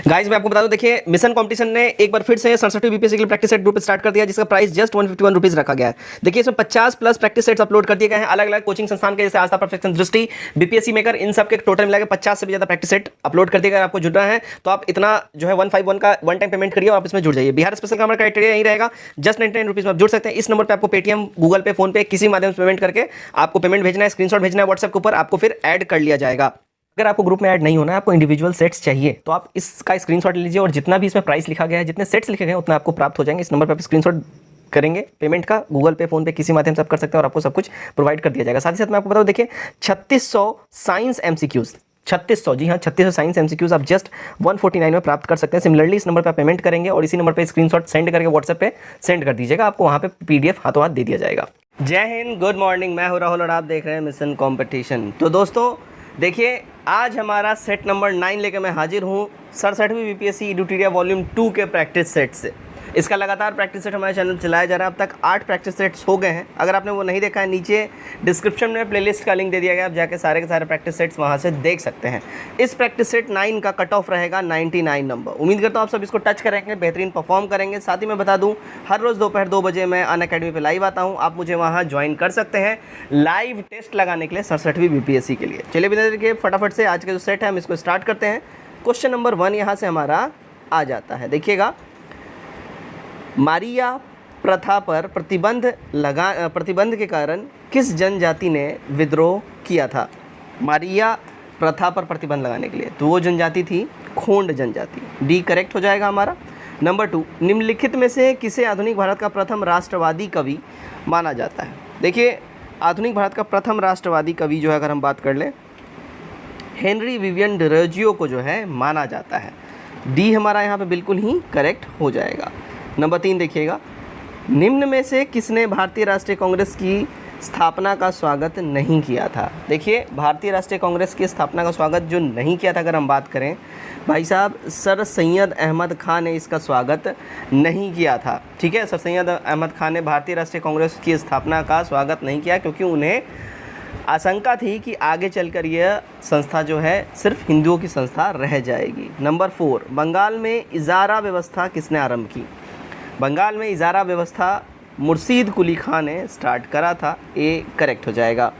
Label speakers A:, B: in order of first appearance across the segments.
A: Guys मैं आपको बता दूं, देखिए मिशन कंपटीशन ने एक बार फिर से 67वीं बीपीएससी के लिए प्रैक्टिस सेट ग्रुप स्टार्ट कर दिया, जिसका प्राइस जस्ट 151 रुपीज रखा गया है। देखिए इसमें 50 प्लस प्रैक्टिस सेट्स अपलोड कर दिए गए हैं अलग अलग कोचिंग संस्थान के, जैसे आस्था, परफेक्शन, दृष्टि, बीपीएससी मेकर, इन सब के टोटल मिला के 50 से भी ज्यादा प्रैक्टिस सेट अपलोड कर दिए गए। आपको जुड़ना है तो आप इतना जो है 151 का वन टाइम पेमेंट करिए और आप इसमें जुड़ जाइए। बिहार स्पेशल का हमारा क्राइटेरिया यही रहेगा, जस्ट 99 रुपीज में आप जुड़ सकते हैं। इस नंबर पर आपको पेटीएम, गूगल पे, फोन पे किसी माध्यम से पेमेंट करके आपको पेमेंट भेजना है, स्क्रीनशॉट भेजना है व्हाट्सएप के ऊपर, आपको फिर ऐड कर लिया जाएगा। अगर आपको ग्रुप में ऐड नहीं होना है, आपको इंडिविजुअल सेट्स चाहिए, तो आप इसका स्क्रीनशॉट ले लीजिए और जितना भी इसमें प्राइस लिखा गया है, जितने सेट्स लिखे गए हैं उतना आपको प्राप्त हो जाएंगे। इस नंबर पर आप स्क्रीनशॉट करेंगे पेमेंट का, गूगल पे, फोन पे किसी माध्यम से आप कर सकते हैं और आपको सब कुछ प्रोवाइड कर दिया जाएगा। साथ ही साथ मैं आपको बताऊं, देखिए 3600 साइंस एमसीक्यूज, 3600, जी हाँ 3600 साइंस एमसीक्यूज आप जस्ट 149 में प्राप्त कर सकते हैं। सिमिलरली इस नंबर पर पेमेंट करेंगे और इसी नंबर पर स्क्रीनशॉट सेंड करके व्हाट्सएप पे सेंड कर दीजिएगा, आपको वहाँ पे पीडीएफ हाथों हाथ दे दिया जाएगा। जय हिंद, गुड मॉर्निंग, मैं हूँ राहुल और आप देख रहे हैं मिशन कॉम्पिटिशन। तो दोस्तों देखिए आज हमारा सेट नंबर 9 लेकर मैं हाजिर हूँ 67वीं बीपीएससी एडुटेरिया वॉल्यूम 2 के प्रैक्टिस सेट से। इसका लगातार प्रैक्टिस सेट हमारे चैनल चलाया जा रहा है। अब तक 8 प्रैक्टिस सेट्स हो गए हैं। अगर आपने वो नहीं देखा है, नीचे डिस्क्रिप्शन में प्लेलिस्ट का लिंक दे दिया गया, आप जाके सारे के सारे प्रैक्टिस सेट्स वहाँ से देख सकते हैं। इस प्रैक्टिस सेट 9 का कट ऑफ रहेगा 99 नंबर। उम्मीद करता हूँ आप सब इसको टच करेंगे, बेहतरीन परफॉर्म करेंगे। साथ ही मैं बता दूँ, हर रोज़ दोपहर 2 बजे मैं अनअकैडमी पे लाइव आता हूँ, आप मुझे वहाँ ज्वाइन कर सकते हैं लाइव टेस्ट लगाने के लिए 67वीं बीपीएससी के लिए। चलिए बिना देर के फटाफट से आज का जो सेट है हम इसको स्टार्ट करते हैं। क्वेश्चन नंबर 1 यहाँ से हमारा आ जाता है। देखिएगा, मारिया प्रथा पर प्रतिबंध के कारण किस जनजाति ने विद्रोह किया था? मारिया प्रथा पर प्रतिबंध लगाने के लिए, तो वो जनजाति थी खोंड जनजाति। डी करेक्ट हो जाएगा हमारा। नंबर 2, निम्नलिखित में से किसे आधुनिक भारत का प्रथम राष्ट्रवादी कवि माना जाता है? देखिए आधुनिक भारत का प्रथम राष्ट्रवादी कवि जो है, अगर हम बात कर लें, हेनरी विवियन डिरोजियो को जो है माना जाता है। डी हमारा यहाँ पे बिल्कुल ही करेक्ट हो जाएगा। नंबर 3 देखिएगा, निम्न में से किसने भारतीय राष्ट्रीय कांग्रेस की स्थापना का स्वागत नहीं किया था? देखिए भारतीय राष्ट्रीय कांग्रेस की स्थापना का स्वागत जो नहीं किया था, अगर हम बात करें भाई साहब, सर सैयद अहमद खान ने इसका स्वागत नहीं किया था। ठीक है, सर सैयद अहमद खान ने भारतीय राष्ट्रीय कांग्रेस की स्थापना का स्वागत नहीं किया, क्योंकि उन्हें आशंका थी कि आगे चलकर यह संस्था जो है सिर्फ हिंदुओं की संस्था रह जाएगी। नंबर 4, बंगाल में इजारा व्यवस्था किसने आरंभ की? बंगाल में इजारा व्यवस्था मुर्शीद कुली खान ने स्टार्ट करा था। ए करेक्ट हो जाएगा।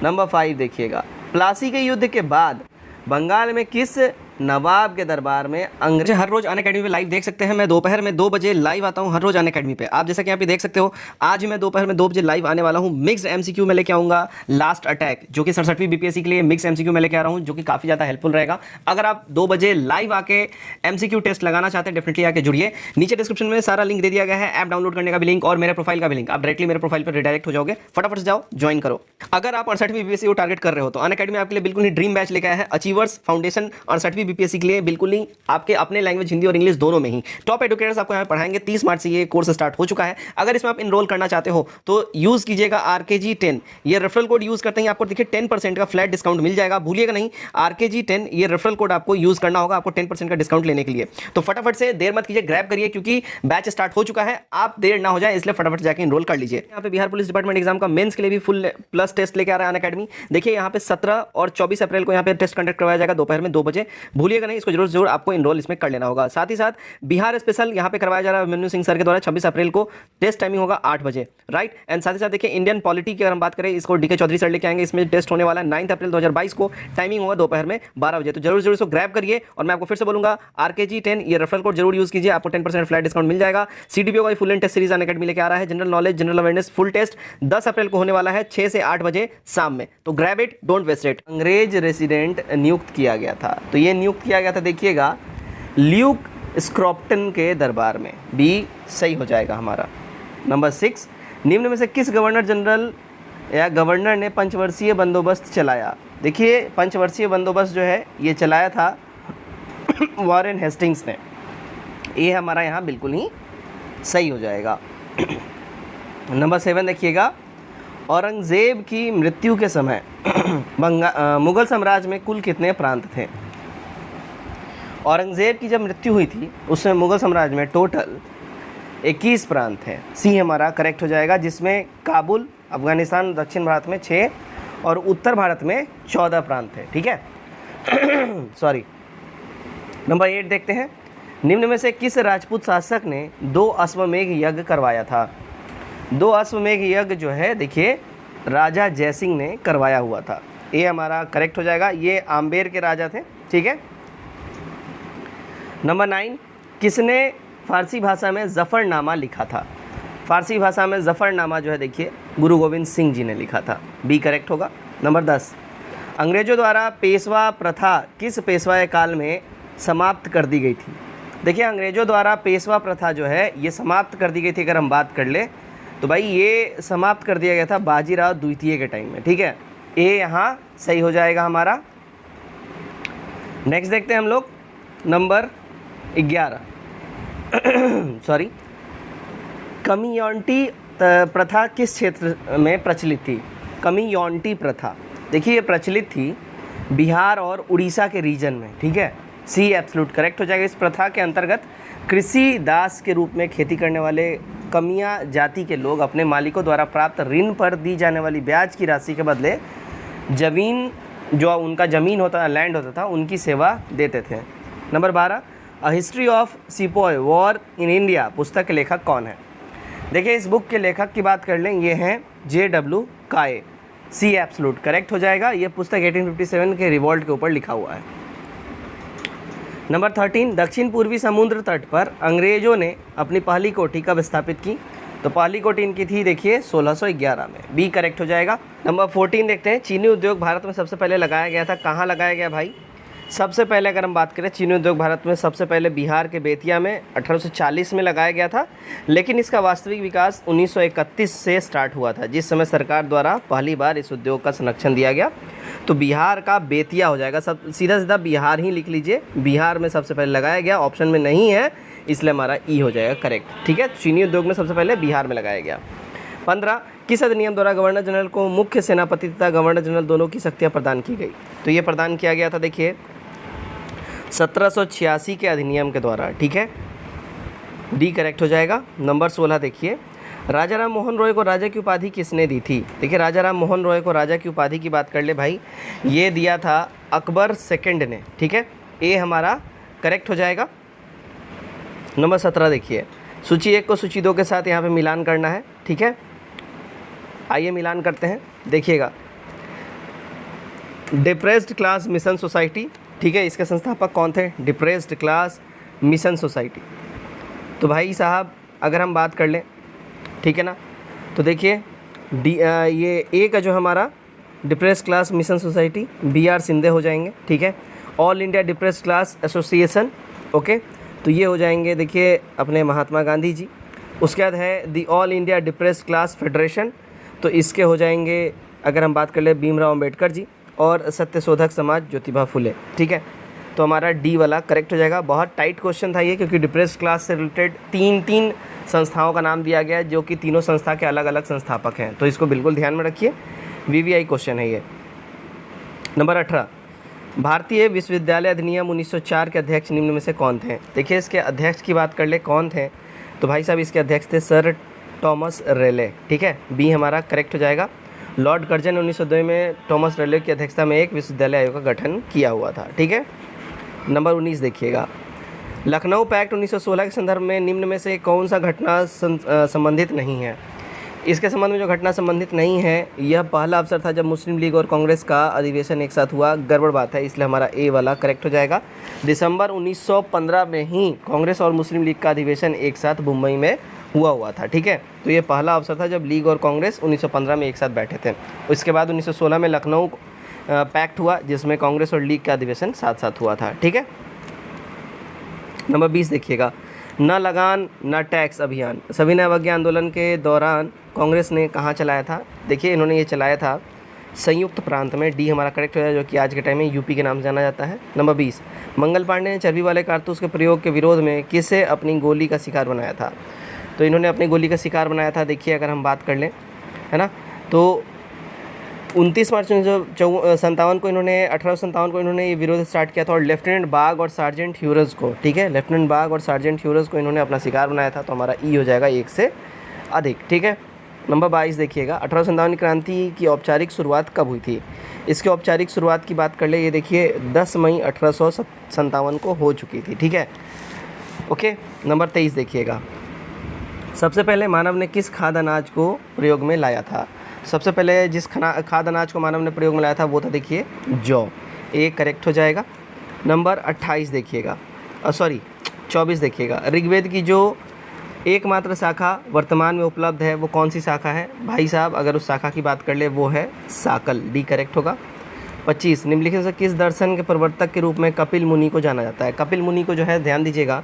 A: नंबर 5 देखिएगा, प्लासी के युद्ध के बाद बंगाल में किस नवाब के दरबार में अंग्रेज? हर रोज अनअकैडमी पे लाइव देख सकते हैं। मैं दोपहर में 2 बजे लाइव आता हूं हर रोज अनअकैडमी पे। आप जैसा कि यहाँ पे देख सकते हो, आज मैं दोपहर में 2 बजे लाइव आने वाला हूं। मिक्स एमसीक्यू में लेके आऊंगा लास्ट अटैक, जो कि 67वीं बीपीएससी के लिए मिक्स एमसीक्यू में लेके आ रहा हूं, जो कि काफी ज्यादा हेल्पफुल रहेगा। अगर आप 2 बजे लाइव आके एमसीक्यू टेस्ट लगाना चाहते हैं, डेफिनेटली आके जुड़िए। नीचे डिस्क्रिप्शन में सारा लिंक दे दिया गया है, ऐप डाउनलोड करने का भी लिंक और मेरे प्रोफाइल का भी लिंक। आप डायरेक्टली मेरे प्रोफाइल पर रिडायरेक्ट हो जाओगे, फटाफट से जाओ ज्वाइन करो। अगर आप 68वीं बीपीएससी को टारगेट कर रहे हो तो अनअकैडमी आपके लिए बिल्कुल ही ड्रीम बैच लेके आया है। अचीवर्स फाउंडेशन 68वीं बीपीएससी के लिए बिल्कुल नहीं, आपके अपने लैंग्वेज हिंदी और इंग्लिश दोनों में ही टॉप एडुकेटर्स आपको यहाँ पढ़ाएंगे। 30 मार्च से ये कोर्स स्टार्ट हो चुका है। अगर इसमें आप इनरोल करना चाहते हो तो यूज कीजिएगा RKG10, ये रेफरल कोड यूज करते हैं आपको देखिए 10% का फ्लैट डिस्काउंट मिल जाएगा। भूलिएगा नहीं, RKG10 ये रेफरल कोड आपको यूज करना होगा आपको 10% का डिस्काउंट लेने के लिए। तो फटाफट से देर मत कीजिए, ग्रैब करिए, क्योंकि बैच स्टार्ट हो चुका है, आप देर ना हो जाए, इसलिए फटाफट जाके इनरोल कर लीजिए। यहाँ पे बिहार पुलिस डिपार्टमेंट एग्जाम का मेंस के लिए भी फुल प्लस टेस्ट लेके आ रहा है अनअकैडमी। देखिए यहाँ पे 17 और 24 अप्रैल को यहाँ पे टेस्ट कंडक्ट करवाया जाएगा दोपहर में 2 बजे। भूलिएगा नहीं, इसको जरूर आपको इनरोल इसमें कर लेना होगा। साथ ही साथ बिहार स्पेशल यहाँ पे करवाया जा रहा है अभिमन्यु सिंह सर के द्वारा। 26 अप्रैल को टेस्ट टाइमिंग होगा 8 बजे, राइट। एंड साथ ही साथ देखिए इंडियन पॉलिटी की अगर हम बात करें, इसको डीके चौधरी सर लेके आएंगे। इसमें टेस्ट होने वाला है 9 अप्रैल 2022 को, टाइमिंग होगा दोपहर में 12 बजे। तो जरूर इसको ग्रैब करिए। और मैं आपको फिर से बोलूंगा, RKG10 ये रेफरल कोड जरूर यूज कीजिए, आपको 10% फ्लैट डिस्काउंट मिल जाएगा। CDPO का full and test series Unacademy लेके आ रहा है। General knowledge, general awareness full test 10 April को होने वाला है 6 से 8 बजे शाम में। तो grab it, don't waste it. अंग्रेज रेसिडेंट नियुक्त किया गया था, तो ये नियुक्त किया गया था देखिएगा ल्यूक स्क्रॉप्टन के दरबार में। बी सही हो जाएगा हमारा। नंबर 6, निम्न में से किस गवर्नर जनरल या गवर्नर ने पंचवर्षीय बंदोबस्त चलाया? देखिए पंचवर्षीय बंदोबस्त जो है ये चलाया था वॉरेन हेस्टिंग्स ने। ये हमारा यहाँ बिल्कुल ही सही हो जाएगा। नंबर 7 देखिएगा, औरंगजेब की मृत्यु के समय मुगल साम्राज्य में कुल कितने प्रांत थे? औरंगजेब की जब मृत्यु हुई थी उसमें मुगल साम्राज्य में टोटल 21 प्रांत हैं। सी हमारा करेक्ट हो जाएगा, जिसमें काबुल, अफगानिस्तान, दक्षिण भारत में 6 और उत्तर भारत में 14 प्रांत थे। ठीक है सॉरी। नंबर 8 देखते हैं, निम्न में से किस राजपूत शासक ने 2 अश्वमेध यज्ञ करवाया था? 2 अश्वमेध यज्ञ जो है देखिए राजा जयसिंह ने करवाया हुआ था। ये हमारा करेक्ट हो जाएगा, ये आम्बेर के राजा थे, ठीक है। नंबर 9, किसने फारसी भाषा में ज़फ़रनामा लिखा था? फारसी भाषा में ज़फ़रनामा जो है देखिए गुरु गोविंद सिंह जी ने लिखा था, बी करेक्ट होगा। नंबर 10, अंग्रेज़ों द्वारा पेशवा प्रथा किस पेशवाई काल में समाप्त कर दी गई थी? देखिए अंग्रेज़ों द्वारा पेशवा प्रथा जो है ये समाप्त कर दी गई थी। अगर हम बात कर ले तो भाई ये समाप्त कर दिया गया था बाजीराव द्वितीय के टाइम में, ठीक है। ये यहाँ सही हो जाएगा हमारा। नेक्स्ट देखते हैं हम लोग नंबर 11 सॉरी, कमियोंटी प्रथा किस क्षेत्र में प्रचलित थी? कमियोंटी प्रथा देखिए ये प्रचलित थी बिहार और उड़ीसा के रीजन में, ठीक है। सी एब्सोल्यूट करेक्ट हो जाएगा। इस प्रथा के अंतर्गत कृषि दास के रूप में खेती करने वाले कमिया जाति के लोग अपने मालिकों द्वारा प्राप्त ऋण पर दी जाने वाली ब्याज की राशि के बदले जमीन, जो उनका ज़मीन होता था, लैंड होता था, उनकी सेवा देते थे। Number 12, a history of sepoy war in India पुस्तक के लेखक कौन है? देखिए इस बुक के लेखक की बात कर लें, ये हैं J.W. काये। सी एब्सोल्यूट करेक्ट हो जाएगा। ये पुस्तक 1857 के रिवॉल्ट के ऊपर लिखा हुआ है। नंबर 13, दक्षिण पूर्वी समुद्र तट पर अंग्रेज़ों ने अपनी पहली कोठी कब स्थापित की? तो पहली कोठी इनकी थी देखिए 1611 में, बी करेक्ट हो जाएगा। नंबर 14 देखते हैं, चीनी उद्योग भारत में सबसे पहले लगाया गया था, कहाँ लगाया गया भाई? सबसे पहले अगर हम बात करें चीनी उद्योग भारत में सबसे पहले बिहार के बेतिया में 1840 में लगाया गया था, लेकिन इसका वास्तविक विकास 1931 से स्टार्ट हुआ था, जिस समय सरकार द्वारा पहली बार इस उद्योग का संरक्षण दिया गया। तो बिहार का बेतिया हो जाएगा, सब सीधा सीधा बिहार ही लिख लीजिए। बिहार में सबसे पहले लगाया गया, ऑप्शन में नहीं है इसलिए हमारा ई हो जाएगा करेक्ट, ठीक है। चीनी उद्योग में सबसे पहले बिहार में लगाया गया। 15, किस अधिनियम द्वारा गवर्नर जनरल को मुख्य सेनापति तथा गवर्नर जनरल दोनों की शक्तियाँ प्रदान की गई? तो ये प्रदान किया गया था देखिए 1786 के अधिनियम के द्वारा, ठीक है। डी करेक्ट हो जाएगा। नंबर 16 देखिए, राजा राम मोहन रॉय को राजा की उपाधि किसने दी थी? देखिए राजा राम मोहन रॉय को राजा की उपाधि की बात कर ले भाई, ये दिया था अकबर सेकंड ने, ठीक है। ए हमारा करेक्ट हो जाएगा। नंबर 17 देखिए, सूची 1 को सूची 2 के साथ यहाँ पे मिलान करना है, ठीक है। आइए मिलान करते हैं, देखिएगा। डिप्रेस्ड क्लास मिशन सोसाइटी, ठीक है, इसके संस्थापक कौन थे? Depressed class mission society. तो भाई साहब अगर हम बात कर लें, ठीक है ना, तो देखिए ये ए का जो हमारा depressed class mission society BR Shinde हो जाएंगे, ठीक है। All India depressed class association, okay, तो ये हो जाएंगे देखिए अपने महात्मा गांधी जी। उसके बाद है the all India depressed class federation, तो इसके हो जाएंगे अगर हम बात कर ले भीमराव अम्बेडकर जी और सत्यशोधक समाज ज्योतिबा फुले, ठीक है। तो हमारा डी वाला करेक्ट हो जाएगा। बहुत टाइट क्वेश्चन था ये, क्योंकि डिप्रेस्ड क्लास से रिलेटेड तीन संस्थाओं का नाम दिया गया है, जो कि तीनों संस्था के अलग अलग संस्थापक हैं, तो इसको बिल्कुल ध्यान में रखिए। VVI क्वेश्चन है ये। नंबर 18, भारतीय विश्वविद्यालय अधिनियम 1904 के अध्यक्ष निम्न में से कौन थे? देखिए इसके अध्यक्ष की बात कर ले कौन थे, तो भाई साहब इसके अध्यक्ष थे सर थॉमस रेले, ठीक है। बी हमारा करेक्ट हो जाएगा। लॉर्ड कर्जन ने 1902 में थॉमस रेले की अध्यक्षता में एक विश्वविद्यालय आयोग का गठन किया हुआ था, ठीक है। नंबर 19 देखिएगा, लखनऊ पैक्ट 1916 के संदर्भ में निम्न में से कौन सा घटना संबंधित नहीं है? इसके संबंध में जो घटना संबंधित नहीं है, यह पहला अवसर था जब मुस्लिम लीग और कांग्रेस का अधिवेशन एक साथ हुआ। गड़बड़ बात है, इसलिए हमारा ए वाला करेक्ट हो जाएगा। दिसंबर 1915 में ही कांग्रेस और मुस्लिम लीग का अधिवेशन एक साथ मुंबई में हुआ था, ठीक है। तो ये पहला अवसर था जब लीग और कांग्रेस 1915 में एक साथ बैठे थे। उसके बाद 1916 में लखनऊ पैक्ट हुआ, जिसमें कांग्रेस और लीग का अधिवेशन साथ साथ हुआ था, ठीक है। नंबर 20 देखिएगा, न लगान न टैक्स अभियान सविनय अवज्ञा आंदोलन के दौरान कांग्रेस ने कहाँ चलाया था? देखिए इन्होंने ये चलाया था संयुक्त प्रांत में। डी हमारा करेक्ट हो जाएगा, जो कि आज के टाइम में यूपी के नाम से जाना जाता है। नंबर 20, मंगल पांडे ने चर्बी वाले कारतूस के प्रयोग के विरोध में किसे अपनी गोली का शिकार बनाया था? तो इन्होंने अपनी गोली का शिकार बनाया था, देखिए अगर हम बात कर लें, है ना, तो 29 मार्च 1957 को इन्होंने 1857 को इन्होंने ये विरोध स्टार्ट किया था, और लेफ्टिनेंट बाग और सार्जेंट ह्यूरस को, ठीक है, लेफ्टिनेंट बाग और सार्जेंट ह्यूरस को इन्होंने अपना शिकार बनाया था। तो हमारा ई हो जाएगा 1 से अधिक, ठीक है। नंबर 22 देखिएगा, 1857 क्रांति की औपचारिक शुरुआत कब हुई थी? इसके औपचारिक शुरुआत की बात कर ले, ये देखिए 10 मई 1857 को हो चुकी थी, ठीक है। ओके, नंबर 23 देखिएगा। सबसे पहले मानव ने किस खाद्य अनाज को प्रयोग में लाया था? सबसे पहले जिस खाद्य अनाज को मानव ने प्रयोग में लाया था वो था देखिए जौ, ए करेक्ट हो जाएगा। नंबर 28 देखिएगा, 24 देखिएगा। ऋग्वेद की जो एकमात्र शाखा वर्तमान में उपलब्ध है वो कौन सी शाखा है? भाई साहब अगर उस शाखा की बात कर ले वो है साकल, डी करेक्ट होगा। 25 निम्नलिखित से किस दर्शन के प्रवर्तक के रूप में कपिल मुनि को जाना जाता है? कपिल मुनि को जो है ध्यान दीजिएगा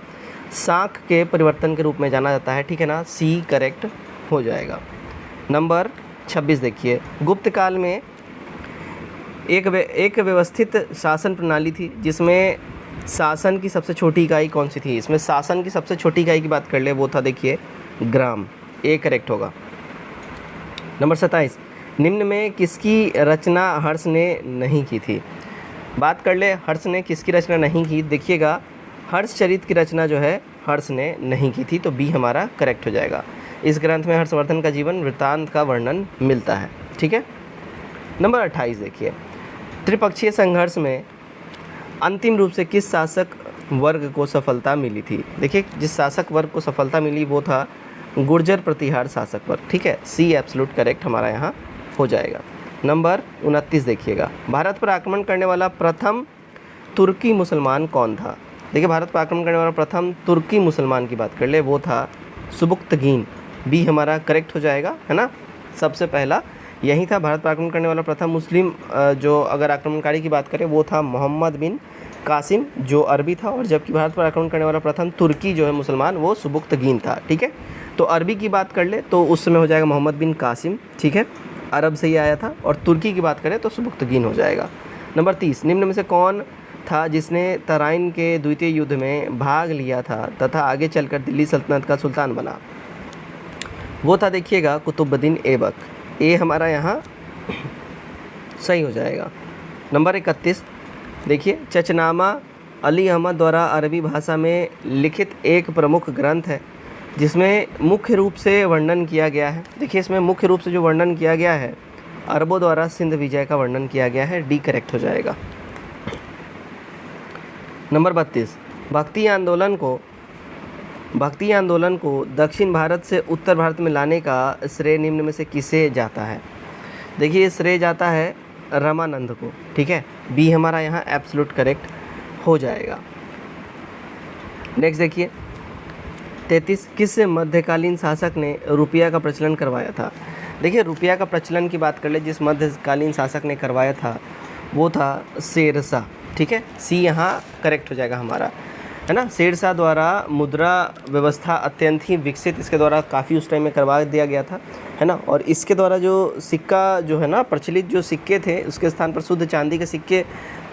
A: सांख्य के परिवर्तन के रूप में जाना जाता है, ठीक है ना, सी करेक्ट हो जाएगा। नंबर 26 देखिए। गुप्त काल में एक व्यवस्थित शासन प्रणाली थी जिसमें शासन की सबसे छोटी इकाई कौन सी थी? इसमें शासन की सबसे छोटी इकाई की बात कर ले वो था देखिए ग्राम, ए करेक्ट होगा। नंबर 27 निम्न में किसकी रचना हर्ष ने नहीं की थी? बात कर ले हर्ष ने किसकी रचना नहीं की, देखिएगा हर्षचरित की रचना जो है हर्ष ने नहीं की थी, तो बी हमारा करेक्ट हो जाएगा। इस ग्रंथ में हर्षवर्धन का जीवन वृत्तांत का वर्णन मिलता है, ठीक है। नंबर 28 देखिए। त्रिपक्षीय संघर्ष में अंतिम रूप से किस शासक वर्ग को सफलता मिली थी? देखिए जिस शासक वर्ग को सफलता मिली वो था गुर्जर प्रतिहार शासक वर्ग, ठीक है, सी एब्सोल्यूट करेक्ट हमारा यहाँ हो जाएगा। नंबर 29 देखिएगा। भारत पर आक्रमण करने वाला प्रथम तुर्की मुसलमान कौन था? देखिए भारत पर आक्रमण करने वाला प्रथम तुर्की मुसलमान की बात कर ले वो था सुबुक्तगीन, बी हमारा करेक्ट हो जाएगा, है ना। सबसे पहला यही था। भारत पर आक्रमण करने वाला प्रथम मुस्लिम जो अगर आक्रमणकारी की बात करें वो था मोहम्मद बिन कासिम जो अरबी था, और जबकि भारत पर आक्रमण करने वाला प्रथम तुर्की जो है मुसलमान वो सुबुक्तगीन था, ठीक है। तो अरबी की बात कर ले तो उस समय हो जाएगा मोहम्मद बिन कासिम, ठीक है, अरब से ही आया था, और तुर्की की बात करें तो सुबुक्तगीन हो जाएगा। नंबर 30 निम्न में से कौन था जिसने तराइन के द्वितीय युद्ध में भाग लिया था तथा आगे चलकर दिल्ली सल्तनत का सुल्तान बना? वो था देखिएगा कुतुबुद्दीन ऐबक, ए हमारा यहाँ सही हो जाएगा। नंबर 31 देखिए। चचनामा अली अहमद द्वारा अरबी भाषा में लिखित एक प्रमुख ग्रंथ है जिसमें मुख्य रूप से वर्णन किया गया है। देखिए इसमें मुख्य रूप से जो वर्णन किया गया है अरबों द्वारा सिंध विजय का वर्णन किया गया है, डी करेक्ट हो जाएगा। नंबर 32 भक्ति आंदोलन को दक्षिण भारत से उत्तर भारत में लाने का श्रेय निम्न में से किसे जाता है? देखिए श्रेय जाता है रामानंद को, ठीक है, बी हमारा यहाँ एब्सोल्यूट करेक्ट हो जाएगा। नेक्स्ट देखिए 33 किस मध्यकालीन शासक ने रुपया का प्रचलन करवाया था? देखिए रुपया का प्रचलन की बात कर ले जिस मध्यकालीन शासक ने करवाया था वो था शेरशाह, ठीक है, सी यहाँ करेक्ट हो जाएगा हमारा, है ना। शेरशाह द्वारा मुद्रा व्यवस्था अत्यंत ही विकसित इसके द्वारा काफ़ी उस टाइम में करवा दिया गया था, है ना। और इसके द्वारा जो सिक्का जो है ना प्रचलित जो सिक्के थे उसके स्थान पर शुद्ध चांदी के सिक्के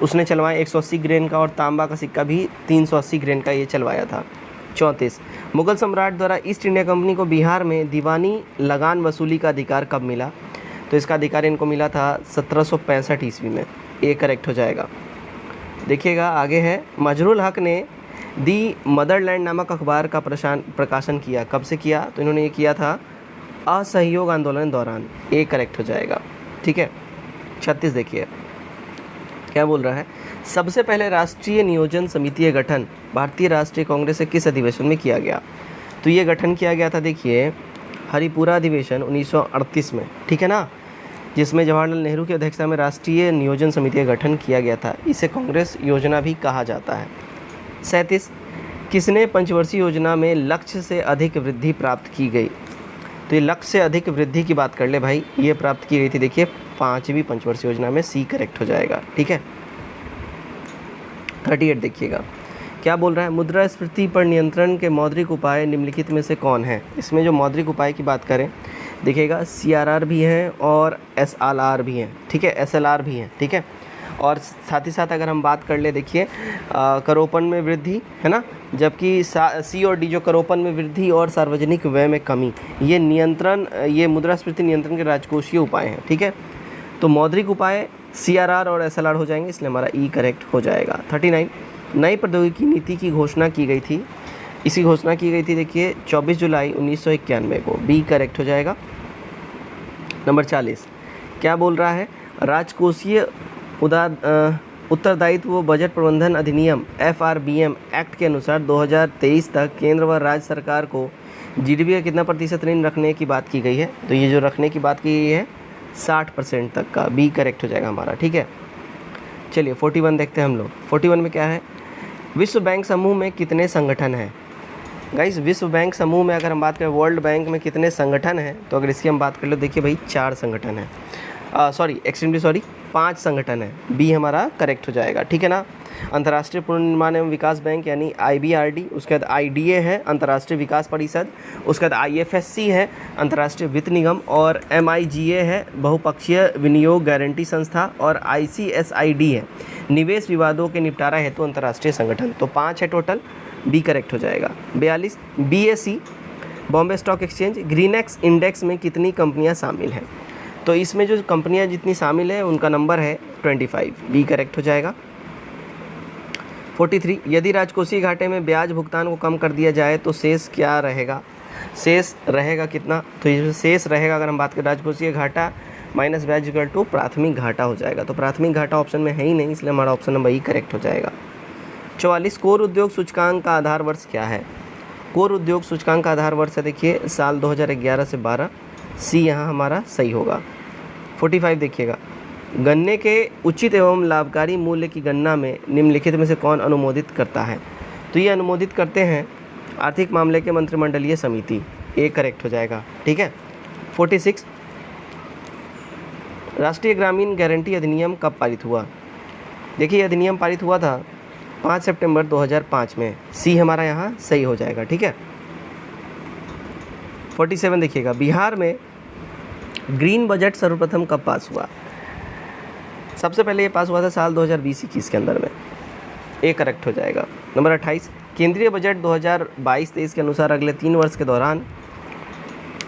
A: उसने चलवाए 180 ग्रेन का, और तांबा का सिक्का भी 380 ग्रेन का ये चलवाया था। 34 मुगल सम्राट द्वारा ईस्ट इंडिया कंपनी को बिहार में दीवानी लगान वसूली का अधिकार कब मिला? तो इसका अधिकार इनको मिला था 1765 ईस्वी में, ए करेक्ट हो जाएगा। देखिएगा आगे है। मजरुल हक ने दी मदरलैंड नामक अखबार का प्रकाशन किया, कब से किया? तो इन्होंने ये किया था असहयोग आंदोलन दौरान, ए करेक्ट हो जाएगा, ठीक है। 36 देखिए क्या बोल रहा है। सबसे पहले राष्ट्रीय नियोजन समिति का गठन भारतीय राष्ट्रीय कांग्रेस के किस अधिवेशन में किया गया? तो ये गठन किया गया था देखिए हरिपुरा अधिवेशन 1938 में, ठीक है ना, जिसमें जवाहरलाल नेहरू की अध्यक्षता में राष्ट्रीय नियोजन समिति का गठन किया गया था। इसे कांग्रेस योजना भी कहा जाता है। 37 किसने पंचवर्षीय योजना में लक्ष्य से अधिक वृद्धि प्राप्त की गई? तो ये लक्ष्य से अधिक वृद्धि की बात कर ले भाई, ये प्राप्त की गई थी देखिए 5वीं पंचवर्षीय योजना में, सी करेक्ट हो जाएगा, ठीक है। 38 देखिएगा क्या बोल रहा है। मुद्रास्फीति पर नियंत्रण के मौद्रिक उपाय निम्नलिखित में से कौन है? इसमें जो मौद्रिक उपाय की बात करें देखिएगा CRR भी हैं और SLR भी हैं, ठीक है, SLR भी हैं, ठीक है। और साथ ही साथ अगर हम बात कर ले देखिए करोपन में वृद्धि, है ना, जबकि C और D जो करोपन में वृद्धि और सार्वजनिक व्यय में कमी, ये नियंत्रण, ये मुद्रास्फीति नियंत्रण के राजकोषीय उपाय हैं, ठीक है। तो मौद्रिक उपाय CRR और SLR हो जाएंगे, इसलिए हमारा E करेक्ट हो जाएगा। 39 नई प्रौद्योगिकी नीति की घोषणा की गई थी, इसकी घोषणा की गई थी देखिए 24 जुलाई 1991 को, बी करेक्ट हो जाएगा। नंबर 40 क्या बोल रहा है। राजकोषीय उत्तरदायित्व बजट प्रबंधन अधिनियम FRBM एक्ट के अनुसार 2023 तक केंद्र व राज्य सरकार को GDP का कितना प्रतिशत ऋण रखने की बात की गई है? तो ये जो रखने की बात की गई है 60% तक का, बी करेक्ट हो जाएगा हमारा। ठीक है, चलिए 41 देखते हैं हम लोग। 41 में क्या है? विश्व बैंक समूह में कितने संगठन हैं? गाइस विश्व बैंक समूह में अगर हम बात करें वर्ल्ड बैंक में कितने संगठन हैं, तो अगर इसकी हम बात कर ले, देखिए भाई 4 संगठन हैं, एक्सट्रीमली सॉरी 5 संगठन है, बी हमारा करेक्ट हो जाएगा। ठीक है ना। अंतर्राष्ट्रीय पुनर्निर्माण एवं विकास बैंक यानी IBRD, उसके बाद IDA है अंतर्राष्ट्रीय विकास परिषद, उसके बाद IFSC है अंतर्राष्ट्रीय वित्त निगम, और MIGA है बहुपक्षीय विनियोग गारंटी संस्था, और ICSID है निवेश विवादों के निपटारा हेतु अंतर्राष्ट्रीय संगठन। तो 5 है टोटल, बी करेक्ट हो जाएगा। 42 BSE Bombay stock exchange greenex index में कितनी कंपनियां शामिल हैं? तो इसमें जो कंपनियां जितनी शामिल है उनका नंबर है 25, बी करेक्ट हो जाएगा। 43 यदि राजकोषीय घाटे में ब्याज भुगतान को कम कर दिया जाए तो शेष क्या रहेगा? शेष रहेगा कितना? तो ये शेष रहेगा, अगर हम बात करें राजकोषीय घाटा माइनस ब्याज इक्वल टू प्राथमिक घाटा हो जाएगा। तो प्राथमिक घाटा ऑप्शन में है ही नहीं, इसलिए हमारा ऑप्शन नंबर ई करेक्ट हो जाएगा। 44 कोर उद्योग सूचकांक का आधार वर्ष क्या है? कोर उद्योग सूचकांक का आधार वर्ष है, देखिए साल 2011 से 12, सी यहाँ हमारा सही होगा। 45 देखिएगा, गन्ने के उचित एवं लाभकारी मूल्य की गणना में निम्नलिखित में से कौन अनुमोदित करता है? तो ये अनुमोदित करते हैं आर्थिक मामले के मंत्रिमंडलीय समिति, ए करेक्ट हो जाएगा। ठीक है। 46 राष्ट्रीय ग्रामीण गारंटी अधिनियम कब पारित हुआ? देखिए अधिनियम पारित हुआ था 5 सितंबर 2005 में, सी हमारा यहाँ सही हो जाएगा। ठीक है। 47 देखिएगा, बिहार में ग्रीन बजट सर्वप्रथम कब पास हुआ? सबसे पहले ये पास हुआ था साल 2020-21 के अंदर में, ए करेक्ट हो जाएगा। नंबर 28 केंद्रीय बजट 2022-23 के अनुसार अगले 3 वर्ष के दौरान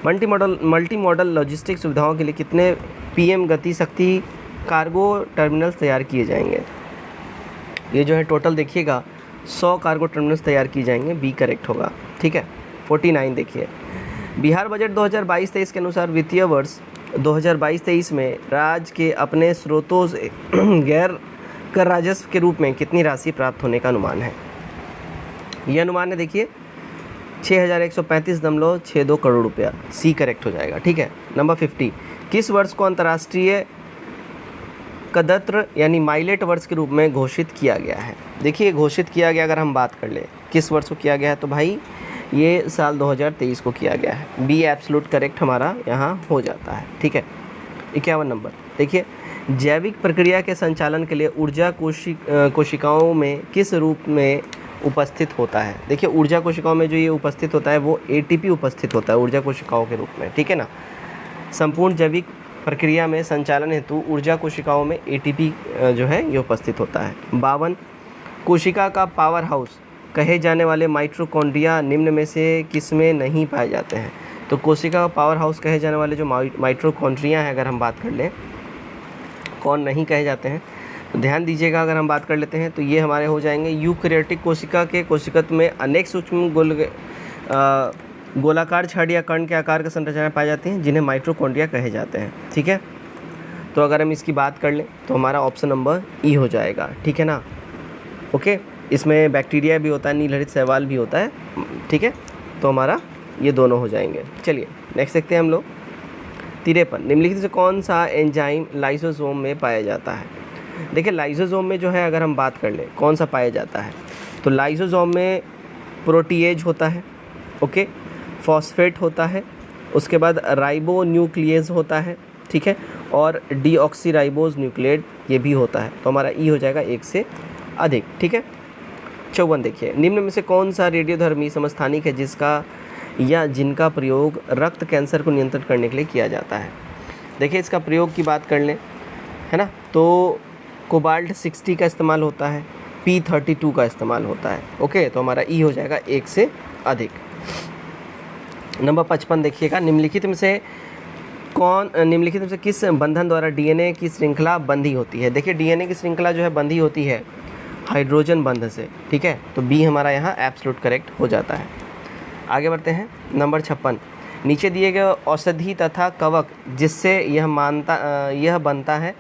A: मल्टी मॉडल लॉजिस्टिक सुविधाओं के लिए कितने PM गति शक्ति कार्गो टर्मिनल्स तैयार किए जाएंगे? ये जो है टोटल देखिएगा 100 कार्गो टर्मिनल्स तैयार किए जाएंगे, बी करेक्ट होगा। ठीक है। 49 देखिए, बिहार बजट 2022-23 के अनुसार वित्तीय वर्ष 2022-23 में राज्य के अपने स्रोतों से गैर कर राजस्व के रूप में कितनी राशि प्राप्त होने का अनुमान है? ये अनुमान है देखिए 6135.62 करोड़ रुपया, सी करेक्ट हो जाएगा। ठीक है। नंबर 50 किस वर्ष को अंतर्राष्ट्रीय कदत्र यानी माइलेट वर्ष के रूप में घोषित किया गया है? देखिए घोषित किया गया, अगर हम बात कर ले किस वर्ष को किया गया है, तो भाई ये साल 2023 को किया गया है, बी एब्सोल्यूट करेक्ट हमारा यहाँ हो जाता है। ठीक है। 51 नंबर देखिए, जैविक प्रक्रिया के संचालन के लिए ऊर्जा कोशिकाओं में किस रूप में उपस्थित होता है? देखिए ऊर्जा कोशिकाओं में जो ये उपस्थित होता है वो ATP उपस्थित होता है ऊर्जा कोशिकाओं के रूप में। ठीक है ना। संपूर्ण जैविक प्रक्रिया में संचालन हेतु ऊर्जा कोशिकाओं में ATP जो है ये उपस्थित होता है। 52 कोशिका का पावर हाउस कहे जाने वाले माइटोकॉन्ड्रिया निम्न में से किस में नहीं पाए जाते हैं? तो कोशिका का पावर हाउस कहे जाने वाले जो माइटोकॉन्ड्रिया है, अगर हम बात कर लें कौन नहीं कहे जाते हैं, तो ध्यान दीजिएगा। अगर हम बात कर लेते हैं तो ये हमारे हो जाएंगे यूकैरियोटिक कोशिका के कोशिकत्व में अनेक सूक्ष्म गोलाकार छड़ या कण के आकार का संरचना पाई जाती हैं जिन्हें माइटोकॉन्ड्रिया कहे जाते हैं। ठीक है। तो अगर हम इसकी बात कर लें तो हमारा ऑप्शन नंबर ई हो जाएगा। ठीक है ना। ओके, इसमें बैक्टीरिया भी होता है, नीलहरित शैवाल भी होता है। ठीक है, तो हमारा ये दोनों हो जाएंगे। चलिए नेक्स्ट देखते हैं हम लोग। 53 निम्नलिखित से कौन सा एंजाइम लाइसोसोम में पाया जाता है? देखिए लाइसोसोम में जो है अगर हम बात कर लें कौन सा पाया जाता है, तो लाइसोसोम में प्रोटीएज होता है, ओके, फॉस्फेट होता है, उसके बाद राइबो न्यूक्लियेज होता है, ठीक है, और डीऑक्सीराइबोज न्यूक्लियेट ये भी होता है। तो हमारा ई हो जाएगा 1 से अधिक। ठीक है। 54 देखिए, निम्न में से कौन सा रेडियोधर्मी समस्थानिक है जिसका या जिनका प्रयोग रक्त कैंसर को नियंत्रित करने के लिए किया जाता है? देखिए इसका प्रयोग की बात कर लें, है ना, तो कोबाल्ट 60 का इस्तेमाल होता है, P32 का इस्तेमाल होता है। ओके, तो हमारा ई हो जाएगा 1 से अधिक। नंबर 55 देखिएगा, निम्नलिखित में से किस बंधन द्वारा DNA की श्रृंखला बंधी होती है? देखिए DNA की श्रृंखला जो है बंधी होती है हाइड्रोजन बंध से। ठीक है, तो बी हमारा यहाँ एब्सोल्यूट करेक्ट हो जाता है। आगे बढ़ते हैं। नंबर 56 नीचे दिए गए औषधि तथा कवक जिससे यह बनता है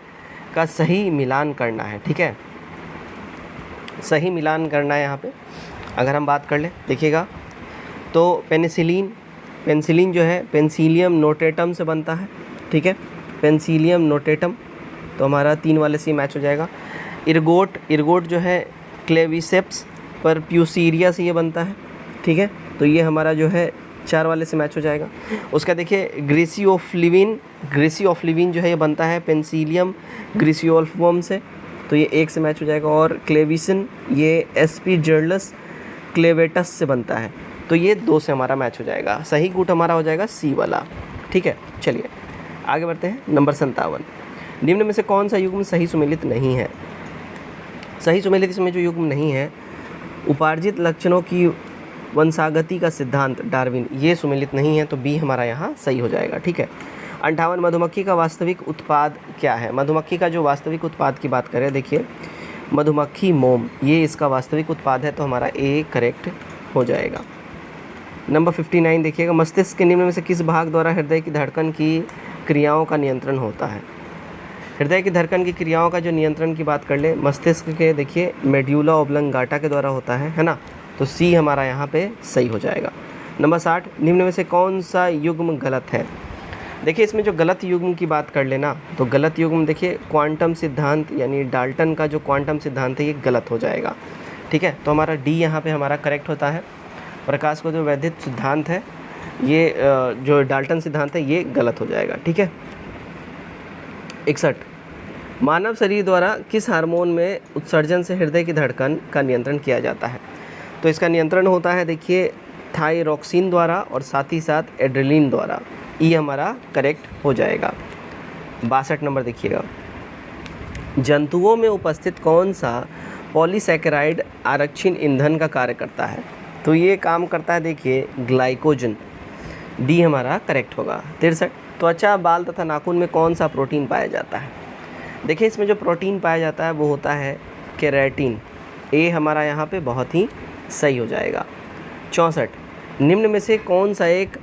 A: का सही मिलान करना है, ठीक है, सही मिलान करना है यहाँ पे। अगर हम बात कर लें, देखिएगा तो पेनिसिलिन जो है पेंसिलियम नोटेटम से बनता है, ठीक है, पेंसिलियम नोटेटम, तो हमारा 3 वाले से मैच हो जाएगा। इर्गोट जो है क्लेविसेप्स परप्यूसीरिया से ये बनता है, ठीक है, तो ये हमारा जो है 4 वाले से मैच हो जाएगा। उसका देखिए ग्रेसियोफ्लिविन जो है ये बनता है पेंसिलियम ग्रेसियोल्फोम से, तो ये 1 से मैच हो जाएगा। और क्लेविसिन ये एस्पीजिलस क्लेवेटस से बनता है, तो ये 2 से हमारा मैच हो जाएगा। सही कूट हमारा हो जाएगा सी वाला, ठीक है। चलिए आगे बढ़ते हैं। नंबर 57, निम्न में से कौन सा युग्म सही सुमेलित नहीं है? सही सुमेलित इसमें जो युग्म नहीं है, उपार्जित लक्षणों की वंशागति का सिद्धांत डार्विन, ये सुमेलित नहीं है, तो बी हमारा यहाँ सही हो जाएगा, ठीक है। 58, मधुमक्खी का वास्तविक उत्पाद क्या है? मधुमक्खी का जो वास्तविक उत्पाद की बात करें, देखिए मधुमक्खी मोम, ये इसका वास्तविक उत्पाद है, तो हमारा ए करेक्ट हो जाएगा। नंबर 59 देखिएगा, मस्तिष्क के निम्न में से किस भाग द्वारा हृदय की धड़कन की क्रियाओं का नियंत्रण होता है? हृदय की धड़कन की क्रियाओं का जो नियंत्रण की बात कर ले, मस्तिष्क के देखिए मेड्यूला ओब्लंगाटा के द्वारा होता है ना, तो सी हमारा यहाँ पे सही हो जाएगा। नंबर 60, निम्न में से कौन सा युग्म गलत है? देखिए इसमें जो गलत युग्म की बात कर लेना, तो गलत युग्म देखिए क्वांटम सिद्धांत यानी डाल्टन का जो क्वांटम सिद्धांत है ये गलत हो जाएगा, ठीक है, तो हमारा डी यहाँ पे हमारा करेक्ट होता है। प्रकाश को जो वैद्युत सिद्धांत है, ये जो डाल्टन सिद्धांत है ये गलत हो जाएगा, ठीक है। 61, मानव शरीर द्वारा किस हार्मोन में उत्सर्जन से हृदय की धड़कन का नियंत्रण किया जाता है? तो इसका नियंत्रण होता है देखिए थायरॉक्सिन द्वारा और साथ ही साथ एड्रेलिन द्वारा, ये हमारा करेक्ट हो जाएगा। 62 नंबर देखिएगा, जंतुओं में उपस्थित कौन सा पॉलीसैकेराइड आरक्षीण ईंधन का कार्य करता है? तो ये काम करता है देखिए ग्लाइकोजन, डी हमारा करेक्ट होगा। 63, त्वचा, बाल तथा नाखून में कौन सा प्रोटीन पाया जाता है? देखिए इसमें जो प्रोटीन पाया जाता है वो होता है केराटिन, ए हमारा यहाँ पे बहुत ही सही हो जाएगा। 64, निम्न में से कौन सा एक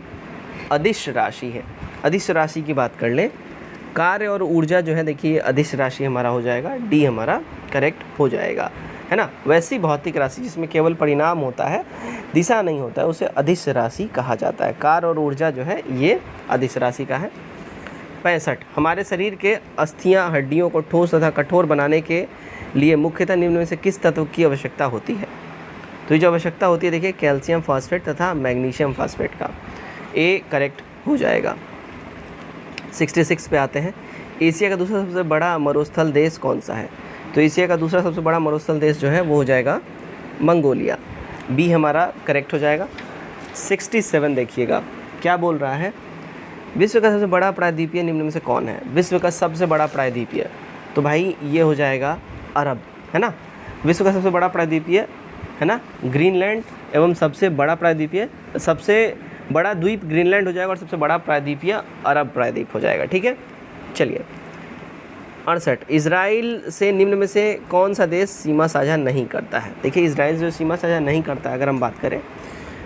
A: अदिश राशि है? अदिश राशि की बात कर लें, कार्य और ऊर्जा जो है देखिए अदिश राशि हमारा हो जाएगा, डी हमारा करेक्ट हो जाएगा, है ना। वैसी भौतिक राशि जिसमें केवल परिणाम होता है, दिशा नहीं होता है, उसे अदिश राशि कहा जाता है। कार्य और ऊर्जा जो है ये अदिश राशि का है। 65, हमारे शरीर के अस्थियां हड्डियों को ठोस तथा कठोर बनाने के लिए मुख्यतः निम्न में से किस तत्व की आवश्यकता होती है? तो ये जो आवश्यकता होती है देखिए कैल्शियम फॉस्फेट तथा मैग्नीशियम फॉस्फेट का, ए करेक्ट हो जाएगा। 66 पे आते हैं, एशिया का दूसरा सबसे बड़ा मरुस्थल देश कौन सा है? तो एशिया का दूसरा सबसे बड़ा मरुस्थल देश जो है वो हो जाएगा मंगोलिया, बी हमारा करेक्ट हो जाएगा। 67 देखिएगा क्या बोल रहा है, विश्व का सबसे बड़ा प्रायद्वीपीय निम्न में से कौन है? विश्व का सबसे बड़ा प्रायद्वीपीय, तो भाई ये हो जाएगा अरब, है ना। विश्व का सबसे बड़ा प्रायद्वीपीय है ना ग्रीनलैंड, एवं सबसे बड़ा प्रायद्वीपीय, सबसे बड़ा द्वीप ग्रीनलैंड हो जाएगा और सबसे बड़ा प्रायद्वीपीय अरब प्रायद्वीप हो जाएगा, ठीक है। चलिए 68, इजराइल से निम्न में से कौन सा देश सीमा साझा नहीं करता है? देखिए इजराइल जो सीमा साझा नहीं करता है अगर हम बात करें,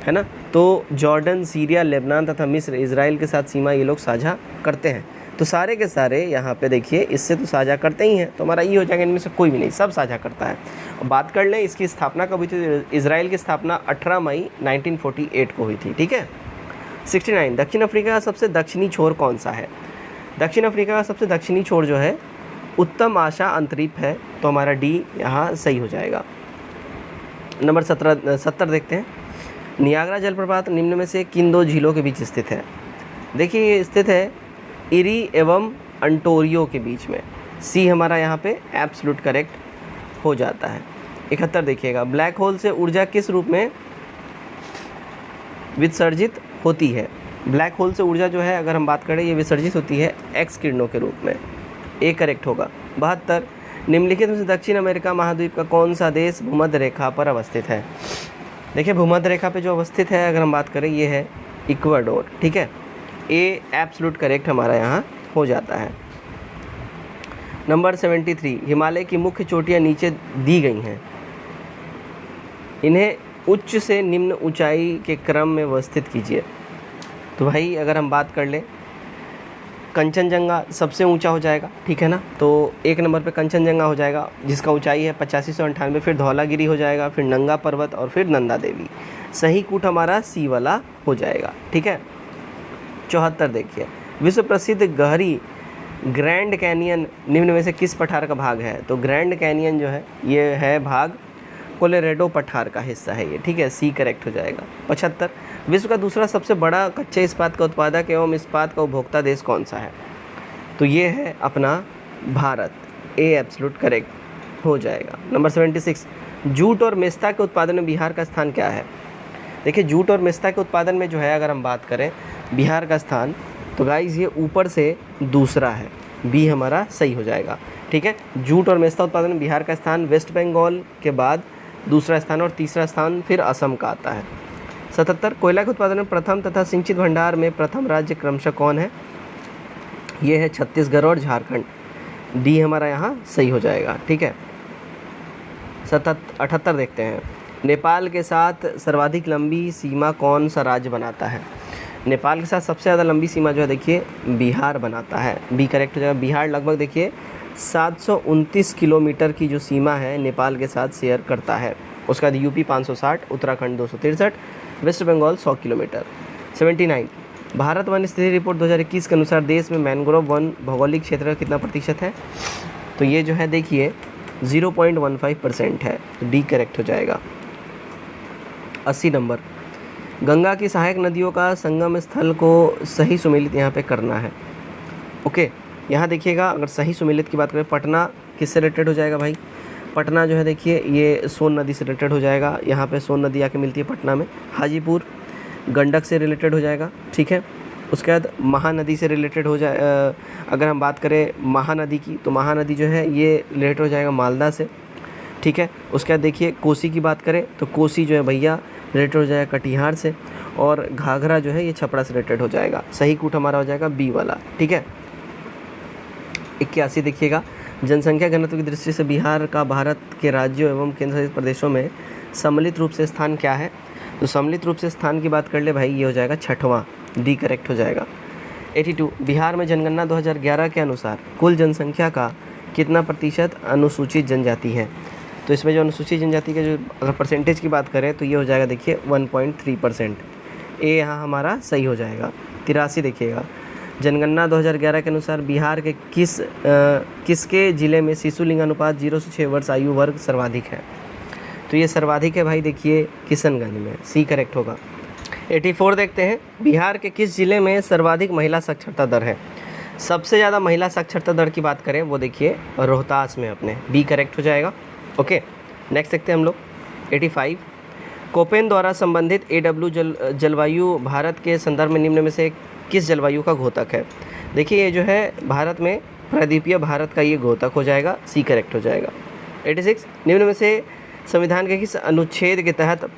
A: है ना, तो जॉर्डन, सीरिया, लेबनान तथा मिस्र इजराइल के साथ सीमा ये लोग साझा करते हैं, तो सारे के सारे यहाँ पे देखिए इससे तो साझा करते ही हैं, तो हमारा ये हो जाएगा इनमें से कोई भी नहीं, सब साझा करता है। और बात कर लें इसकी स्थापना कब हुई थी? इजराइल की स्थापना 18 मई 1948 को हुई थी, ठीक है। 69, दक्षिण अफ्रीका का सबसे दक्षिणी छोर कौन सा है? दक्षिण अफ्रीका का सबसे दक्षिणी छोर जो है उत्तम आशा अंतरीप है, तो हमारा डी यहाँ सही हो जाएगा। नंबर 70 देखते हैं, नियाग्रा जलप्रपात निम्न में से किन 2 झीलों के बीच स्थित है? देखिए ये स्थित है इरी एवं अंटोरियो के बीच में, सी हमारा यहाँ पे एब्सोल्यूट करेक्ट हो जाता है। 71 देखिएगा, ब्लैक होल से ऊर्जा किस रूप में विसर्जित होती है? ब्लैक होल से ऊर्जा जो है अगर हम बात करें ये विसर्जित होती है एक्स किरणों के रूप में, ए करेक्ट होगा। 72, निम्नलिखित में से दक्षिण अमेरिका महाद्वीप का कौन सा देश भूमध्य रेखा पर अवस्थित है? देखिए भूमध्य रेखा पे जो अवस्थित है अगर हम बात करें ये है इक्वाडोर, ठीक है, ए एब्सोल्यूट करेक्ट हमारा यहाँ हो जाता है। नंबर 73, हिमालय की मुख्य चोटियाँ नीचे दी गई हैं, इन्हें उच्च से निम्न ऊंचाई के क्रम में व्यवस्थित कीजिए। तो भाई अगर हम बात कर लें कंचनजंगा सबसे ऊंचा हो जाएगा, ठीक है ना। तो 1 नंबर पे कंचनजंगा हो जाएगा जिसका ऊंचाई है 8598, फिर धौलागिरी हो जाएगा, फिर नंगा पर्वत और फिर नंदा देवी। सही कूट हमारा सी वाला हो जाएगा, ठीक है। 74 देखिए, विश्व प्रसिद्ध गहरी ग्रैंड कैनियन निम्न में से किस पठार का भाग है। तो ग्रैंड कैनियन जो है ये है भाग कोलोराडो पठार का हिस्सा है ये, ठीक है, सी करेक्ट हो जाएगा। 75 विश्व का दूसरा सबसे बड़ा कच्चे इस्पात का उत्पादक एवं इस्पात का उपभोक्ता देश कौन सा है। तो ये है अपना भारत, ए एब्सोल्यूट करेक्ट हो जाएगा। नंबर 76 जूट और मेस्ता के उत्पादन में बिहार का स्थान क्या है। देखिए जूट और मेस्ता के उत्पादन में जो है अगर हम बात करें बिहार का स्थान, तो गाइस ये ऊपर से दूसरा है, बी हमारा सही हो जाएगा, ठीक है। जूट और मेस्ता उत्पादन में बिहार का स्थान वेस्ट बंगाल के बाद दूसरा स्थान और तीसरा स्थान फिर असम का आता है। 77 कोयला के उत्पादन में प्रथम तथा सिंचित भंडार में प्रथम राज्य क्रमशः कौन है। ये है छत्तीसगढ़ और झारखंड, डी हमारा यहाँ सही हो जाएगा, ठीक है। 78 देखते हैं, नेपाल के साथ सर्वाधिक लंबी सीमा कौन सा राज्य बनाता है। नेपाल के साथ सबसे ज़्यादा लंबी सीमा जो है देखिए बिहार बनाता है, बी करेक्ट हो जाएगा। बिहार लगभग देखिए 729 किलोमीटर की जो सीमा है नेपाल के साथ शेयर करता है। उसका बाद UP 560, Uttarakhand 263, West Bengal 100 kilometre. 79 Bharat वन स्थिति रिपोर्ट 2021 के अनुसार देश में मैंग्रोव वन भौगोलिक क्षेत्र का कितना प्रतिशत है। तो ये जो है देखिए 0.15% है, तो डी करेक्ट हो जाएगा। 80 नंबर गंगा की सहायक नदियों का संगम स्थल को सही सुमेलित यहाँ पे करना है। ओके, यहाँ देखिएगा अगर सही सुमेलित की बात करें, पटना किससे रिलेटेड हो जाएगा भाई। पटना जो है देखिए ये सोन नदी से रिलेटेड हो जाएगा, यहाँ पे सोन नदी आके मिलती है पटना में। हाजीपुर गंडक से रिलेटेड हो जाएगा, ठीक है। उसके बाद महानदी से रिलेटेड हो जाए, अगर हम बात करें महानदी की, तो महानदी जो है ये रिलेटेड हो जाएगा मालदा से, ठीक है। उसके बाद देखिए कोसी की बात करें तो कोसी जो है भैया रिलेटेड हो जाएगा कटिहार से, और घाघरा जो है ये छपरा से रिलेटेड हो जाएगा। सही कूट हमारा हो जाएगा बी वाला, ठीक है। 81 देखिएगा, जनसंख्या घनत्व की दृष्टि से बिहार का भारत के राज्यों एवं केंद्र शासित प्रदेशों में सम्मिलित रूप से स्थान क्या है। तो सम्मिलित रूप से स्थान की बात कर ले भाई, ये हो जाएगा 6वां, डी करेक्ट हो जाएगा। 82 बिहार में जनगणना 2011 के अनुसार कुल जनसंख्या का कितना प्रतिशत अनुसूचित जनजाति है। तो इसमें जो अनुसूचित जनजाति के जो अगर परसेंटेज की बात करें तो ये हो जाएगा देखिए 1.3%, ए यहाँ हमारा सही हो जाएगा। 83 देखिएगा, जनगणना 2011 के अनुसार बिहार के किसके ज़िले में शिशु लिंग अनुपात 0 से 6 वर्ष आयु वर्ग सर्वाधिक है। तो ये सर्वाधिक है भाई देखिए किशनगंज में, सी करेक्ट होगा। 84 देखते हैं, बिहार के किस ज़िले में सर्वाधिक महिला साक्षरता दर है। सबसे ज़्यादा महिला साक्षरता दर की बात करें वो देखिए रोहतास में अपने, बी करेक्ट हो जाएगा। ओके, नेक्स्ट देखते हैं हम लोग 85 कोपेन द्वारा संबंधित AW जलवायु भारत के संदर्भ में निम्न में से किस जलवायु का घोतक है। देखिए ये जो है भारत में प्रायद्वीपीय भारत का ये घोतक हो जाएगा, सी करेक्ट हो जाएगा। 86 निम्न में से संविधान के किस अनुच्छेद के तहत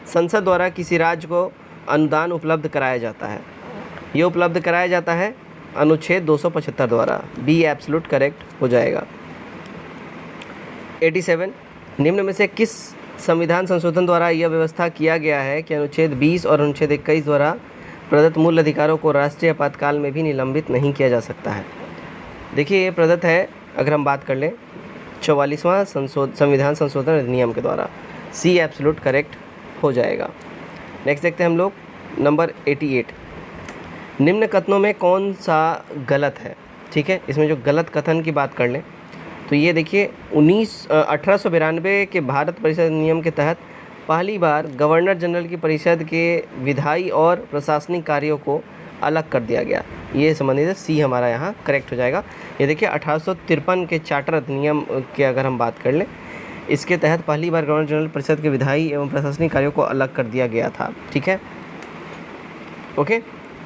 A: संसद द्वारा किसी राज्य को अनुदान उपलब्ध कराया जाता है। ये उपलब्ध कराया जाता है अनुच्छेद 275 द्वारा, बी एब्सोल्यूट करेक्ट हो जाएगा। 87 निम्न में से किस संविधान संशोधन द्वारा यह व्यवस्था किया गया है कि अनुच्छेद 20 और अनुच्छेद 21 द्वारा प्रदत्त मूल अधिकारों को राष्ट्रीय आपातकाल में भी निलंबित नहीं किया जा सकता है। देखिए ये प्रदत्त है, अगर हम बात कर लें 44वां संविधान संशोधन अधिनियम के द्वारा, सी एब्सोल्यूट करेक्ट हो जाएगा। नेक्स्ट देखते हैं हम लोग नंबर 88 निम्न कथनों में कौन सा गलत है। ठीक है, इसमें जो गलत कथन की बात कर लें तो ये देखिए 1892 के भारत परिषद नियम के तहत पहली बार गवर्नर जनरल की परिषद के विधायी और प्रशासनिक कार्यों को अलग कर दिया गया। ये संबंधित सी हमारा यहाँ करेक्ट हो जाएगा। ये देखिए 1853 के चार्टर अधिनियम के अगर हम बात कर लें, इसके तहत पहली बार गवर्नर जनरल परिषद के विधायी एवं प्रशासनिक कार्यों को अलग कर दिया गया था। ठीक है, ओके,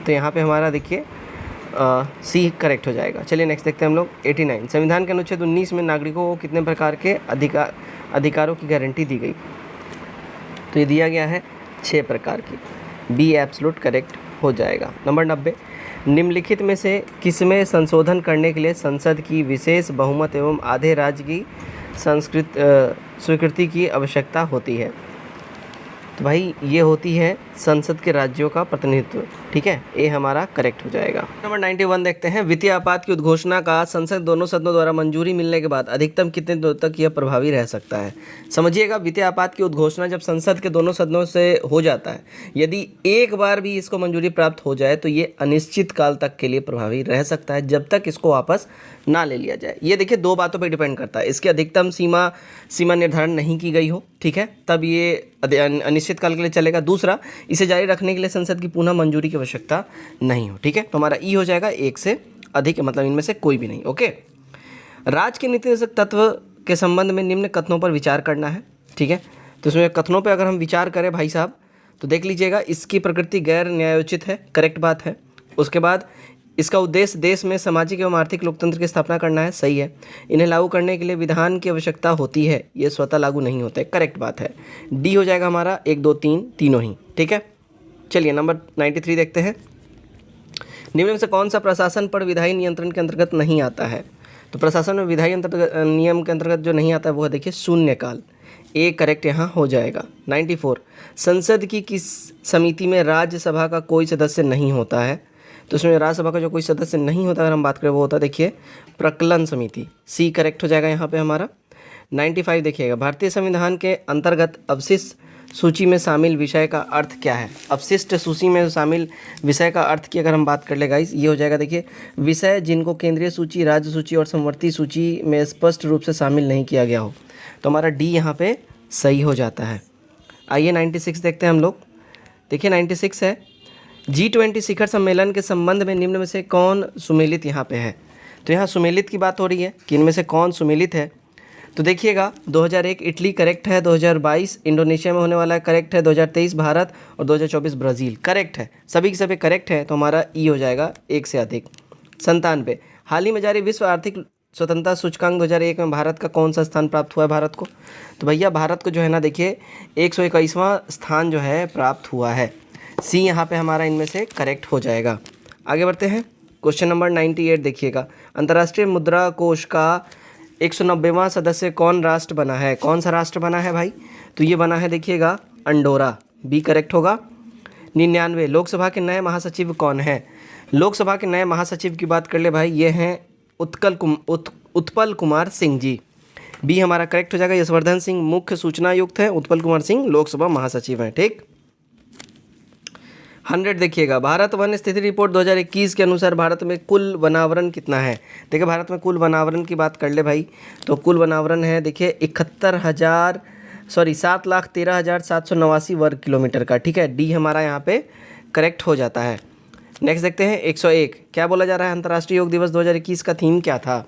A: तो यहाँ पे हमारा देखिए सी करेक्ट हो जाएगा। चलिए नेक्स्ट देखते हैं हम लोग 89 संविधान के अनुच्छेद 19 में नागरिकों को कितने प्रकार के अधिकारों की गारंटी दी गई। तो ये दिया गया है 6 प्रकार की, बी एब्सोल्यूट करेक्ट हो जाएगा। नंबर 90 निम्नलिखित में से किसमें संशोधन करने के लिए संसद की विशेष बहुमत एवं आधे राज्य की स्वीकृति की आवश्यकता होती है। तो भाई ये होती है संसद के राज्यों का प्रतिनिधित्व। ठीक है, ए हमारा करेक्ट हो जाएगा। नंबर 91 देखते हैं, वित्तीय आपात की उद्घोषणा का संसद दोनों सदनों द्वारा मंजूरी मिलने के बाद अधिकतम कितने दिनों तक यह प्रभावी रह सकता है। समझिएगा, वित्तीय आपात की उद्घोषणा जब संसद के दोनों सदनों से हो जाता है, यदि एक बार भी इसको मंजूरी प्राप्त हो जाए तो ये अनिश्चित काल तक के लिए प्रभावी रह सकता है, जब तक इसको वापस ना ले लिया जाए। ये देखिए 2 बातों पर डिपेंड करता है, इसकी अधिकतम सीमा निर्धारण नहीं की गई हो, ठीक है, तब ये अनिश्चित काल के लिए चलेगा। दूसरा, इसे जारी रखने के लिए संसद की पुनः मंजूरी की आवश्यकता नहीं हो, ठीक है। तो हमारा ई हो जाएगा, एक से अधिक, मतलब इनमें से कोई भी नहीं। ओके, राज्य के नीति निर्देशक तत्व के संबंध में निम्न कथनों पर विचार करना है, ठीक है। तो इसमें कथनों पर अगर हम विचार करें भाई साहब, तो देख लीजिएगा, इसकी प्रकृति गैर न्यायोचित है, करेक्ट बात है। उसके बाद इसका उद्देश्य देश में सामाजिक एवं आर्थिक लोकतंत्र की स्थापना करना है, सही है। इन्हें लागू करने के लिए विधान की आवश्यकता होती है, ये स्वतः लागू नहीं होते, करेक्ट बात है। डी हो जाएगा हमारा, 1 2 3 तीनों ही, ठीक है। चलिए नंबर 93 देखते हैं, निम्न में से कौन सा प्रशासन पर विधायी नियंत्रण के अंतर्गत नहीं आता है। तो प्रशासन में विधायी नियम के अंतर्गत जो नहीं आता है वो है देखिए शून्यकाल, ए करेक्ट यहाँ हो जाएगा। 94, संसद की किस समिति में राज्यसभा का कोई सदस्य नहीं होता है। तो उसमें राज्यसभा का जो कोई सदस्य नहीं होता, अगर हम बात करें, वो होता है देखिए प्रकलन समिति, सी करेक्ट हो जाएगा यहाँ पे हमारा। 95 देखिएगा, भारतीय संविधान के अंतर्गत अवशिष्ट सूची में शामिल विषय का अर्थ क्या है। अवशिष्ट सूची में शामिल विषय का अर्थ की अगर हम बात कर ले गाइस, ये हो जाएगा देखिए विषय जिनको केंद्रीय सूची, राज्य सूची और समवर्ती सूची में स्पष्ट रूप से शामिल नहीं किया गया हो। तो हमारा डी यहाँ पे सही हो जाता है। आइए 96 देखते हैं हम लोग। देखिए 96 है, G20 शिखर सम्मेलन के संबंध में निम्न में से कौन सुमेलित यहाँ पे है। तो यहाँ सुमेलित की बात हो रही है कि इनमें से कौन सुमेलित है। तो देखिएगा 2001 इटली करेक्ट है, 2022 इंडोनेशिया में होने वाला है करेक्ट है, 2023 भारत और 2024 ब्राज़ील करेक्ट है, सभी के सभी करेक्ट है। तो हमारा ई हो जाएगा, एक से अधिक। 97, हाल ही में जारी विश्व आर्थिक स्वतंत्रता सूचकांक 2001 में भारत का कौन सा स्थान प्राप्त हुआ है भारत को। तो भैया भारत को जो है ना देखिए 121वां स्थान जो है प्राप्त हुआ है, सी यहाँ पे हमारा इनमें से करेक्ट हो जाएगा। आगे बढ़ते हैं, क्वेश्चन नंबर 98 देखिएगा, अंतर्राष्ट्रीय मुद्रा कोष का 190वां सदस्य कौन राष्ट्र बना है। कौन सा राष्ट्र बना है भाई, तो ये बना है देखिएगा अंडोरा, बी करेक्ट होगा। 99, लोकसभा के नए महासचिव कौन है। लोकसभा के नए महासचिव की बात कर ले भाई, ये हैं उत्पल कुमार सिंह जी, बी हमारा करेक्ट हो जाएगा। यशवर्धन सिंह मुख्य सूचना आयुक्त है, उत्पल कुमार सिंह लोकसभा महासचिव हैं, ठीक। 100 देखिएगा, भारत वन स्थिति रिपोर्ट 2021 के अनुसार भारत में कुल वनावरण कितना है। देखिए भारत में कुल वनावरण की बात कर ले भाई, तो कुल वनावरण है देखिए 7,13,789 वर्ग किलोमीटर का, ठीक है। डी हमारा यहाँ पे करेक्ट हो जाता है। नेक्स्ट देखते हैं 101, क्या बोला जा रहा है, अंतर्राष्ट्रीय योग दिवस 2021 का थीम क्या था।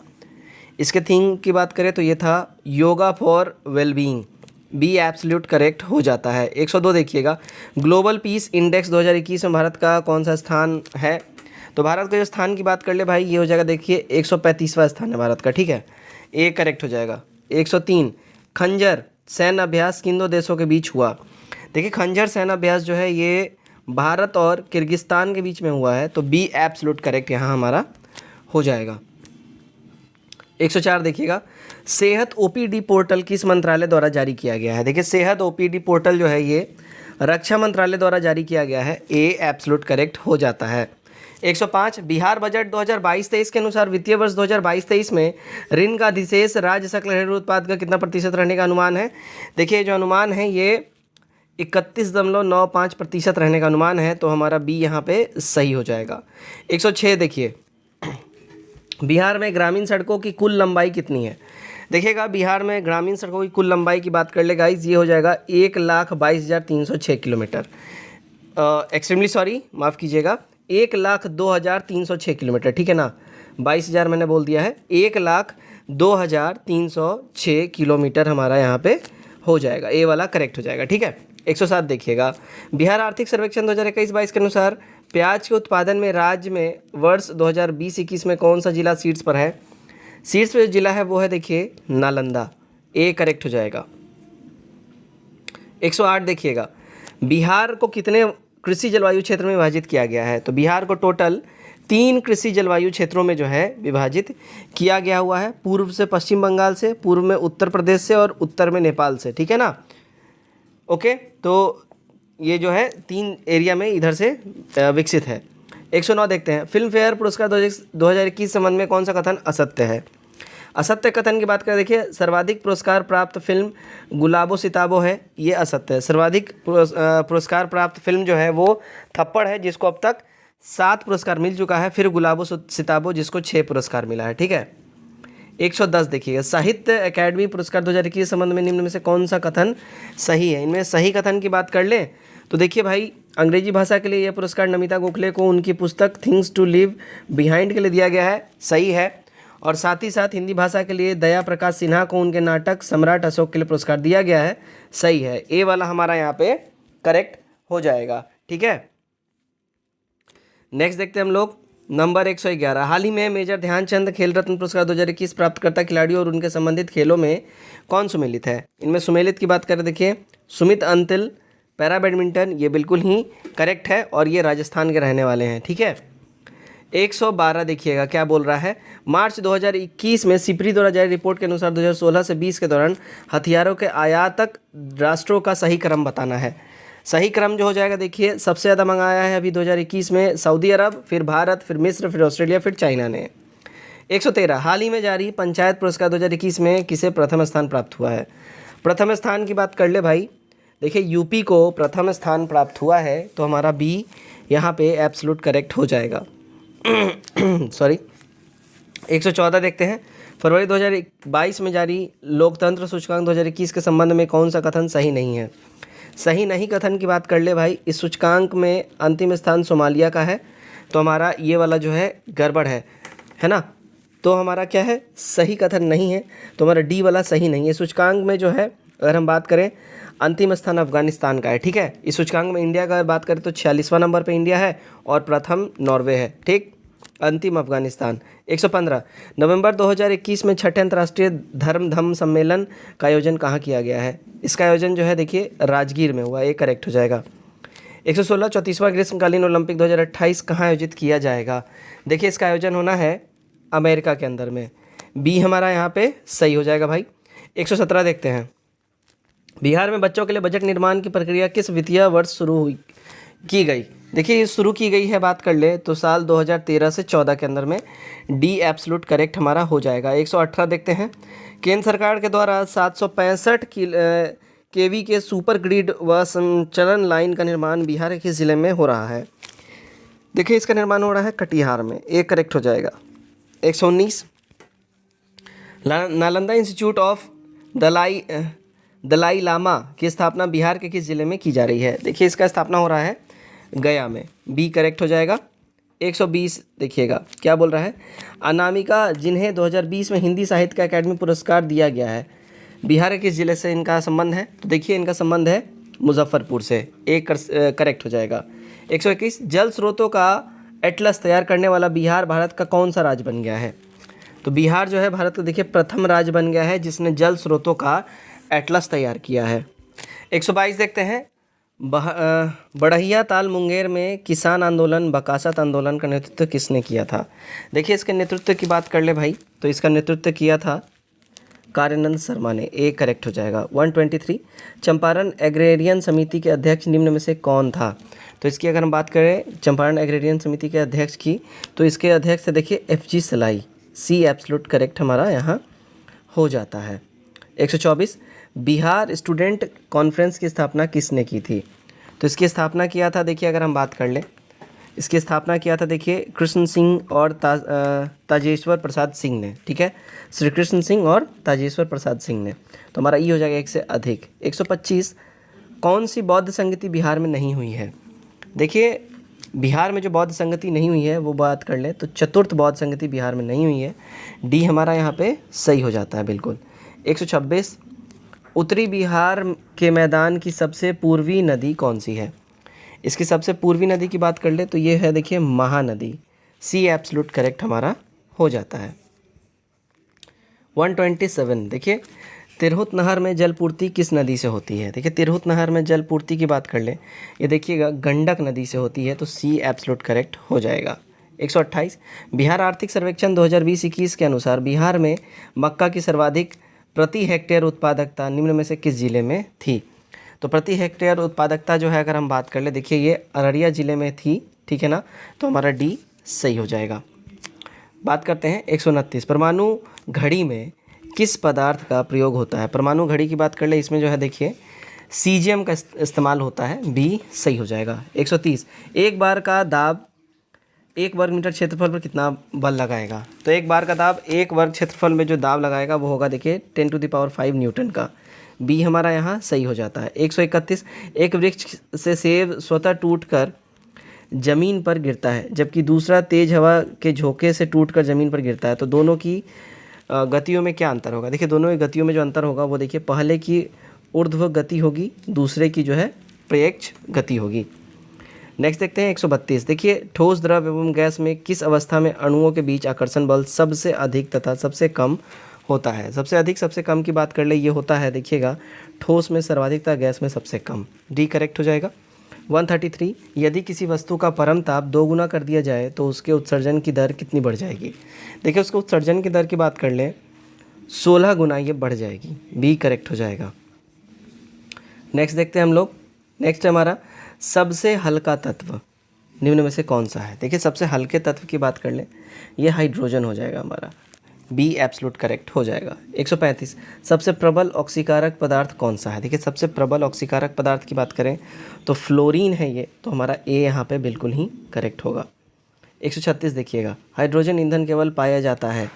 A: इसके थीम की बात करें तो ये था yoga for wellbeing, B absolute correct हो जाता है। 102 देखिएगा, ग्लोबल पीस इंडेक्स 2021 में भारत का कौन सा स्थान है। तो भारत का जो स्थान की बात कर ले भाई, ये हो जाएगा देखिए 135वां स्थान है भारत का, ठीक है, ए करेक्ट हो जाएगा। 103, खंजर सैन्य अभ्यास किन दो देशों के बीच हुआ। देखिए खंजर सैन्य अभ्यास जो है ये भारत और किर्गिस्तान के बीच में हुआ है, तो बी एब्सोल्यूट करेक्ट यहाँ हमारा हो जाएगा। 104 देखिएगा, सेहत ओपीडी पोर्टल किस मंत्रालय द्वारा जारी किया गया है। देखिए सेहत ओपीडी पोर्टल जो है ये रक्षा मंत्रालय द्वारा जारी किया गया है, ए एब्सोल्यूट करेक्ट हो जाता है। 105, बिहार बजट 2022-23 के अनुसार वित्तीय वर्ष 2022-23 में ऋण का अधिशेष राज्य सकल घरेलू उत्पाद का कितना प्रतिशत रहने का अनुमान है। देखिए जो अनुमान है ये 31.95% रहने का अनुमान है, तो हमारा बी यहाँ पे सही हो जाएगा। 106 देखिए, बिहार में ग्रामीण सड़कों की कुल लंबाई कितनी है। देखिएगा बिहार में ग्रामीण सड़कों की कुल लंबाई की बात कर ले गाइस, ये हो जाएगा 1,22,306 किलोमीटर, एक्सट्रीमली सॉरी माफ़ कीजिएगा 1,02,306 किलोमीटर, ठीक है ना, 22,000 मैंने बोल दिया है, 1,02,306 किलोमीटर हमारा यहाँ पे हो जाएगा, ए वाला करेक्ट हो जाएगा, ठीक है। 107 देखिएगा, बिहार आर्थिक सर्वेक्षण 2021-22 के अनुसार प्याज के उत्पादन में राज्य में वर्ष 2020-21 में कौन सा जिला शीर्ष पर है। शीर्ष पे जो जिला है वो है देखिए नालंदा, ए करेक्ट हो जाएगा। 108 देखिएगा, बिहार को कितने कृषि जलवायु क्षेत्र में विभाजित किया गया है। तो बिहार को टोटल 3 कृषि जलवायु क्षेत्रों में जो है विभाजित किया गया हुआ है, पूर्व से पश्चिम बंगाल से, पूर्व में उत्तर प्रदेश से और उत्तर में नेपाल से, ठीक है ना। ओके, तो ये जो है 3 एरिया में इधर से विकसित है। 109 देखते हैं, फिल्म फेयर पुरस्कार 2021 संबंध में कौन सा कथन असत्य है? असत्य कथन की बात करें, देखिए सर्वाधिक पुरस्कार प्राप्त फिल्म गुलाबो सिताबो है, ये असत्य है। सर्वाधिक पुरस्कार प्राप्त फिल्म जो है वो थप्पड़ है, जिसको अब तक 7 पुरस्कार मिल चुका है, फिर गुलाबो सिताबो जिसको 6 पुरस्कार मिला है, ठीक है। 110 देखिएगा, साहित्य अकादमी पुरस्कार 2021 संबंध में निम्न में से कौन सा कथन सही है? इनमें सही कथन की बात कर लें तो देखिए भाई, अंग्रेजी भाषा के लिए यह पुरस्कार नमिता गोखले को उनकी पुस्तक थिंग्स टू लिव बिहाइंड के लिए दिया गया है, सही है। और साथ ही साथ हिंदी भाषा के लिए दया प्रकाश सिन्हा को उनके नाटक सम्राट अशोक के लिए पुरस्कार दिया गया है, सही है। ए वाला हमारा यहाँ पे करेक्ट हो जाएगा, ठीक है। नेक्स्ट देखते हैं हम लोग नंबर 111, हाल ही में मेजर ध्यानचंद खेल रत्न पुरस्कार 2021 प्राप्तकर्ता खिलाड़ियों और उनके संबंधित खेलों में कौन सुमेलित है? इनमें सुमेलित की बात करें, देखिए सुमित अंतिल पैरा बैडमिंटन, ये बिल्कुल ही करेक्ट है और ये राजस्थान के रहने वाले हैं, ठीक है। 112 देखिएगा क्या बोल रहा है, मार्च 2021 में सिपरी द्वारा जारी रिपोर्ट के अनुसार 2016 से 20 के दौरान हथियारों के आयातक राष्ट्रों का सही क्रम बताना है। सही क्रम जो हो जाएगा, देखिए सबसे ज़्यादा मंगाया है अभी 2021 में सऊदी अरब, फिर भारत, फिर मिस्र, फिर ऑस्ट्रेलिया, फिर चाइना ने। 113, हाल ही में जारी पंचायत पुरस्कार 2021 में किसे प्रथम स्थान प्राप्त हुआ है? प्रथम स्थान की बात कर ले भाई, देखिए यूपी को प्रथम स्थान प्राप्त हुआ है, तो हमारा बी यहाँ पे एब्सोल्यूट करेक्ट हो जाएगा। सॉरी। 114 देखते हैं, फरवरी 2022 में जारी लोकतंत्र सूचकांक 2021 के संबंध में कौन सा कथन सही नहीं है? सही नहीं कथन की बात कर ले भाई, इस सूचकांक में अंतिम स्थान सोमालिया का है, तो हमारा ये वाला जो है गड़बड़ है ना, तो हमारा क्या है, सही कथन नहीं है, तो हमारा डी वाला सही नहीं है। सूचकांक में जो है अगर हम बात करें, अंतिम स्थान अफगानिस्तान का है, ठीक है। इस सूचकांक में इंडिया का अगर बात करें तो 46वां नंबर पे इंडिया है और प्रथम नॉर्वे है, ठीक, अंतिम अफगानिस्तान। 115, नवंबर 2021 में छठे अंतर्राष्ट्रीय धर्म सम्मेलन का आयोजन कहाँ किया गया है? इसका आयोजन जो है देखिए राजगीर में हुआ, ये करेक्ट हो जाएगा। 116, 34वां ग्रीष्मकालीन ओलंपिक 2028 कहाँ आयोजित किया जाएगा? देखिए इसका आयोजन होना है अमेरिका के अंदर में, बी हमारा यहाँ पे सही हो जाएगा भाई। 117 देखते हैं, बिहार में बच्चों के लिए बजट निर्माण की प्रक्रिया किस वित्तीय वर्ष शुरू की गई? देखिए ये शुरू की गई है, बात कर ले तो साल 2013 से 14 के अंदर में, डी एब्सोल्यूट करेक्ट हमारा हो जाएगा। 118 देखते हैं, केंद्र सरकार के द्वारा 765 केवी के सुपर ग्रिड व संचरण लाइन का निर्माण बिहार के किस जिले में हो रहा है? देखिए इसका निर्माण हो रहा है कटिहार में, एक करेक्ट हो जाएगा। 119, नालंदा इंस्टीट्यूट ऑफ दलाई लामा की स्थापना बिहार के किस जिले में की जा रही है? देखिए इसका स्थापना हो रहा है गया में, बी करेक्ट हो जाएगा। 120 देखिएगा क्या बोल रहा है, अनामिका जिन्हें 2020 में हिंदी साहित्य का अकादमी पुरस्कार दिया गया है, बिहार के किस जिले से इनका संबंध है? तो देखिए इनका संबंध है मुजफ्फरपुर से, एक करेक्ट हो जाएगा। 121, जल स्रोतों का एटलस तैयार करने वाला बिहार भारत का कौन सा राज्य बन गया है? तो बिहार जो है भारत का देखिए प्रथम राज्य बन गया है जिसने जल स्रोतों का एटलस तैयार किया है। 122 देखते हैं, बढ़हिया ताल मुंगेर में किसान आंदोलन बकासत आंदोलन का नेतृत्व किसने किया था? देखिए इसके नेतृत्व की बात कर ले भाई, तो इसका नेतृत्व किया था कार्यानंद शर्मा ने, ए करेक्ट हो जाएगा। 123, चंपारण एग्रेरियन समिति के अध्यक्ष निम्न में से कौन था? तो इसकी अगर हम बात करें चंपारण एग्रेरियन समिति के अध्यक्ष की, तो इसके अध्यक्ष देखिए FG सलाई, सी एब्सोल्यूट करेक्ट हमारा यहाँ हो जाता है। 124, बिहार स्टूडेंट कॉन्फ्रेंस की स्थापना किसने की थी? तो इसकी स्थापना किया था, देखिए अगर हम बात कर लें, इसकी स्थापना किया था देखिए कृष्ण सिंह और ताजेश्वर प्रसाद सिंह ने, ठीक है, श्री कृष्ण सिंह और ताजेश्वर प्रसाद सिंह ने, तो हमारा ई हो जाएगा एक से अधिक। 125, कौन सी बौद्ध संगति बिहार में नहीं हुई है? देखिए बिहार में जो बौद्ध संगति नहीं हुई है वो बात कर लें तो चतुर्थ बौद्ध संगति बिहार में नहीं हुई है, डी हमारा यहाँ पे सही हो जाता है बिल्कुल। 126, उत्तरी बिहार के मैदान की सबसे पूर्वी नदी कौन सी है? इसकी सबसे पूर्वी नदी की बात कर ले तो ये है देखिए महानदी, सी एब्सोल्यूट करेक्ट हमारा हो जाता है। 127 देखिए, तिरहुत नहर में जलपूर्ति किस नदी से होती है? देखिए तिरहुत नहर में जलपूर्ति की बात कर ले, ये देखिएगा गंडक नदी से होती है, तो सी एब्सोल्यूट करेक्ट हो जाएगा। 128, बिहार आर्थिक सर्वेक्षण 2020-21 के अनुसार बिहार में मक्का की सर्वाधिक प्रति हेक्टेयर उत्पादकता निम्न में से किस जिले में थी? तो प्रति हेक्टेयर उत्पादकता जो है अगर हम बात कर ले, देखिए ये अररिया ज़िले में थी, ठीक है ना, तो हमारा डी सही हो जाएगा। बात करते हैं 129, परमाणु घड़ी में किस पदार्थ का प्रयोग होता है। परमाणु घड़ी की बात कर ले, इसमें जो है देखिए सीजियम का इस्तेमाल होता है, बी सही हो जाएगा। 130, एक बार का दाब 1 वर्ग मीटर क्षेत्रफल पर कितना बल लगाएगा। तो एक बार का दाब 1 वर्ग क्षेत्रफल में जो दाब लगाएगा वो होगा देखिए 10⁵ न्यूटन का, बी हमारा यहाँ सही हो जाता है। 131, एक वृक्ष से सेब स्वतः टूटकर ज़मीन पर गिरता है जबकि दूसरा तेज हवा के झोंके से टूटकर ज़मीन पर गिरता है, तो दोनों की गतियों में क्या अंतर होगा। देखिए दोनों की गतियों में जो अंतर होगा वो देखिए पहले की ऊर्ध्व गति होगी, दूसरे की जो है प्रयक्ष गति होगी। नेक्स्ट देखते हैं 132, देखिए ठोस द्रव एवं गैस में किस अवस्था में अणुओं के बीच आकर्षण बल सबसे अधिक तथा सबसे कम होता है। सबसे अधिक सबसे कम की बात कर ले, ये होता है देखिएगा ठोस में सर्वाधिक तथा गैस में सबसे कम, डी करेक्ट हो जाएगा। 133, यदि किसी वस्तु का परम ताप 2 गुना कर दिया जाए तो उसके उत्सर्जन की दर कितनी बढ़ जाएगी। देखिए उसको उत्सर्जन की दर की बात कर लें 16 गुना ये बढ़ जाएगी, बी करेक्ट हो जाएगा। नेक्स्ट देखते हैं हम लोग, नेक्स्ट हमारा सबसे हल्का तत्व निम्न में से कौन सा है। देखिए सबसे हल्के तत्व की बात कर लें, ये हाइड्रोजन हो जाएगा हमारा, बी एब्सोल्यूट करेक्ट हो जाएगा। 135, सबसे प्रबल ऑक्सीकारक पदार्थ कौन सा है। देखिए सबसे प्रबल ऑक्सीकारक पदार्थ की बात करें तो फ्लोरीन है ये, तो हमारा ए यहाँ पे बिल्कुल ही करेक्ट होगा। 136 देखिएगा, हाइड्रोजन ईंधन केवल पाया जाता है,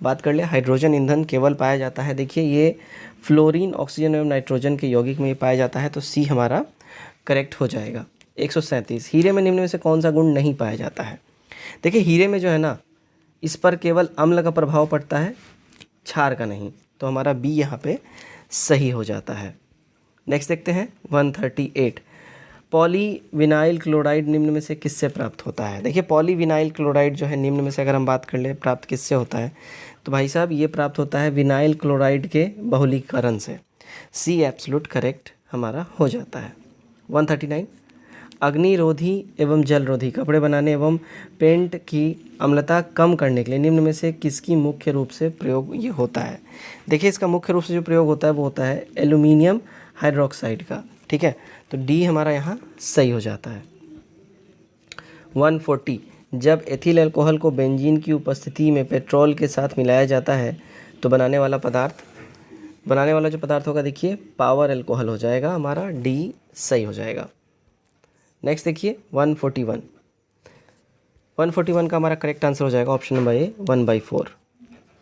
A: बात कर ले हाइड्रोजन ईंधन केवल पाया जाता है, देखिए ये फ्लोरीन ऑक्सीजन एवं नाइट्रोजन के यौगिक में पाया जाता है, तो सी हमारा करेक्ट हो जाएगा। 137, हीरे में निम्न में से कौन सा गुण नहीं पाया जाता है। देखिए हीरे में जो है ना, इस पर केवल अम्ल का प्रभाव पड़ता है, क्षार का नहीं, तो हमारा बी यहाँ पे सही हो जाता है। नेक्स्ट देखते हैं 138, पॉलीविनाइल क्लोराइड निम्न में से किससे प्राप्त होता है। देखिए पॉलीविनाइल क्लोराइड जो है निम्न में से अगर हम बात कर ले प्राप्त किससे होता है, तो भाई साहब ये प्राप्त होता है विनाइल क्लोराइड के बहुलीकरण से, सी एब्सोल्यूट करेक्ट हमारा हो जाता है। 139, अग्निरोधी एवं जलरोधी कपड़े बनाने एवं पेंट की अम्लता कम करने के लिए निम्न में से किसकी मुख्य रूप से प्रयोग ये होता है। देखिए इसका मुख्य रूप से जो प्रयोग होता है वो होता है एल्यूमिनियम हाइड्रोक्साइड का, ठीक है, तो डी हमारा यहाँ सही हो जाता है। 140, जब एथिल अल्कोहल को बेंजीन की उपस्थिति में पेट्रोल के साथ मिलाया जाता है तो बनाने वाला जो पदार्थ होगा देखिए पावर अल्कोहल हो जाएगा हमारा, डी सही हो जाएगा। नेक्स्ट देखिए 141 का हमारा करेक्ट आंसर हो जाएगा ऑप्शन नंबर ए 1/4।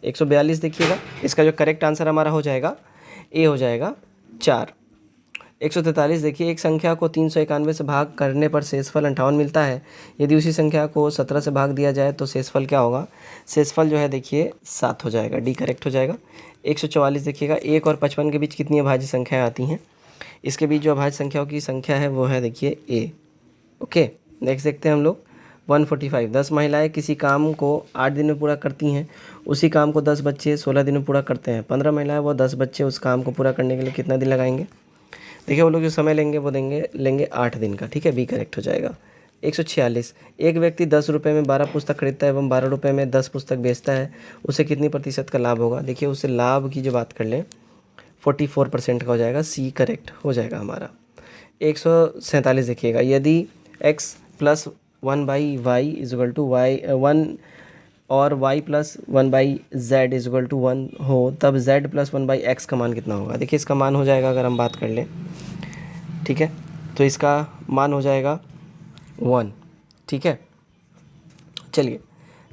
A: 142 देखिएगा, इसका जो करेक्ट आंसर हमारा हो जाएगा ए हो जाएगा 4। 143 देखिए, एक संख्या को 391 से भाग करने पर शेषफल 58 मिलता है, यदि उसी संख्या को 17 से भाग दिया जाए तो शेषफल क्या होगा। शेषफल जो है देखिए 7 हो जाएगा, डी करेक्ट हो जाएगा। 144 देखिएगा, 1 और 55 के बीच कितनी अभाज्य संख्याएँ आती हैं, इसके बीच जो अभाज्य संख्याओं की संख्या है वो है देखिए ए। ओके, नेक्स्ट देखते हैं हम लोग 145, 10 महिलाएं किसी काम को 8 दिन में पूरा करती हैं, उसी काम को 10 बच्चे 16 दिन में पूरा करते हैं। 15 महिलाएं व 10 बच्चे उस काम को पूरा करने के लिए कितना दिन लगाएंगे। देखिए वो लोग जो समय लेंगे वो लेंगे 8 दिन का, ठीक है, बी करेक्ट हो जाएगा। 146, एक व्यक्ति 10 रुपये में 12 पुस्तक खरीदता है एवं 12 रुपये में 10 पुस्तक बेचता है, उसे कितनी प्रतिशत का लाभ होगा। देखिए उसे लाभ की जो बात कर लें 44% का हो जाएगा, सी करेक्ट हो जाएगा हमारा। 147 देखिएगा, यदि x + 1/y = y 1 और y + 1/z = 1 हो तब z + 1/x का मान कितना होगा। देखिए इसका मान हो जाएगा अगर हम बात कर लें, ठीक है, तो इसका मान हो जाएगा 1, ठीक है। चलिए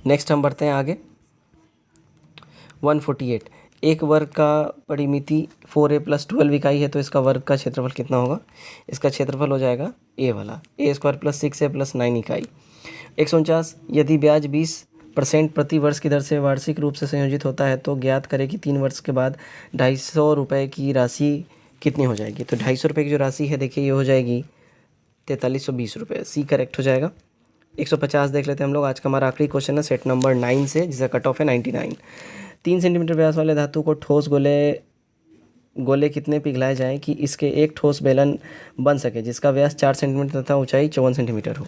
A: नेक्स्ट हम बढ़ते हैं आगे। 148, एक वर्ग का परिमिति 4a + 12 इकाई है तो इसका वर्ग का क्षेत्रफल कितना होगा। इसका क्षेत्रफल हो जाएगा a वाला, a² + 6a + 9 इकाई। 149, यदि ब्याज 20% प्रति वर्ष की दर से वार्षिक रूप से संयोजित होता है तो ज्ञात करें कि 3 वर्ष के बाद 250 रुपये की राशि कितनी हो जाएगी। तो 250 रुपये की जो राशि है देखिए ये हो जाएगी 4320 रुपये, सी करेक्ट हो जाएगा। 150 देख लेते हैं हम लोग, आज का हमारा आखिरी क्वेश्चन है सेट नंबर 9 से, जिसका कट ऑफ है 99। 3 सेंटीमीटर व्यास वाले धातु को ठोस गोले कितने पिघलाए जाएं कि इसके एक ठोस बेलन बन सके जिसका व्यास 4 सेंटीमीटर तथा ऊंचाई 54 सेंटीमीटर हो।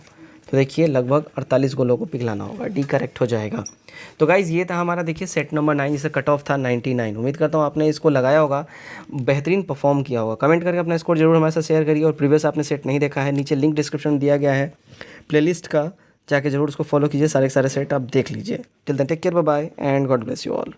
A: तो देखिए लगभग 48 गोलों को पिघलाना होगा, डी करेक्ट हो जाएगा। तो गाइज़ ये था हमारा देखिए सेट नंबर 9, जिसका कट ऑफ था 99। उम्मीद करता हूँ आपने इसको लगाया होगा, बेहतरीन परफॉर्म किया होगा। कमेंट करके अपना स्कोर जरूर हमारे साथ शेयर करिए, और प्रीवियस आपने सेट नहीं देखा है, नीचे लिंक डिस्क्रिप्शन में दिया गया है प्लेलिस्ट का, जाके जरूर उसको फॉलो कीजिए, सारे के सारे सेट आप देख लीजिए। Till then take care, bye bye and God bless you all.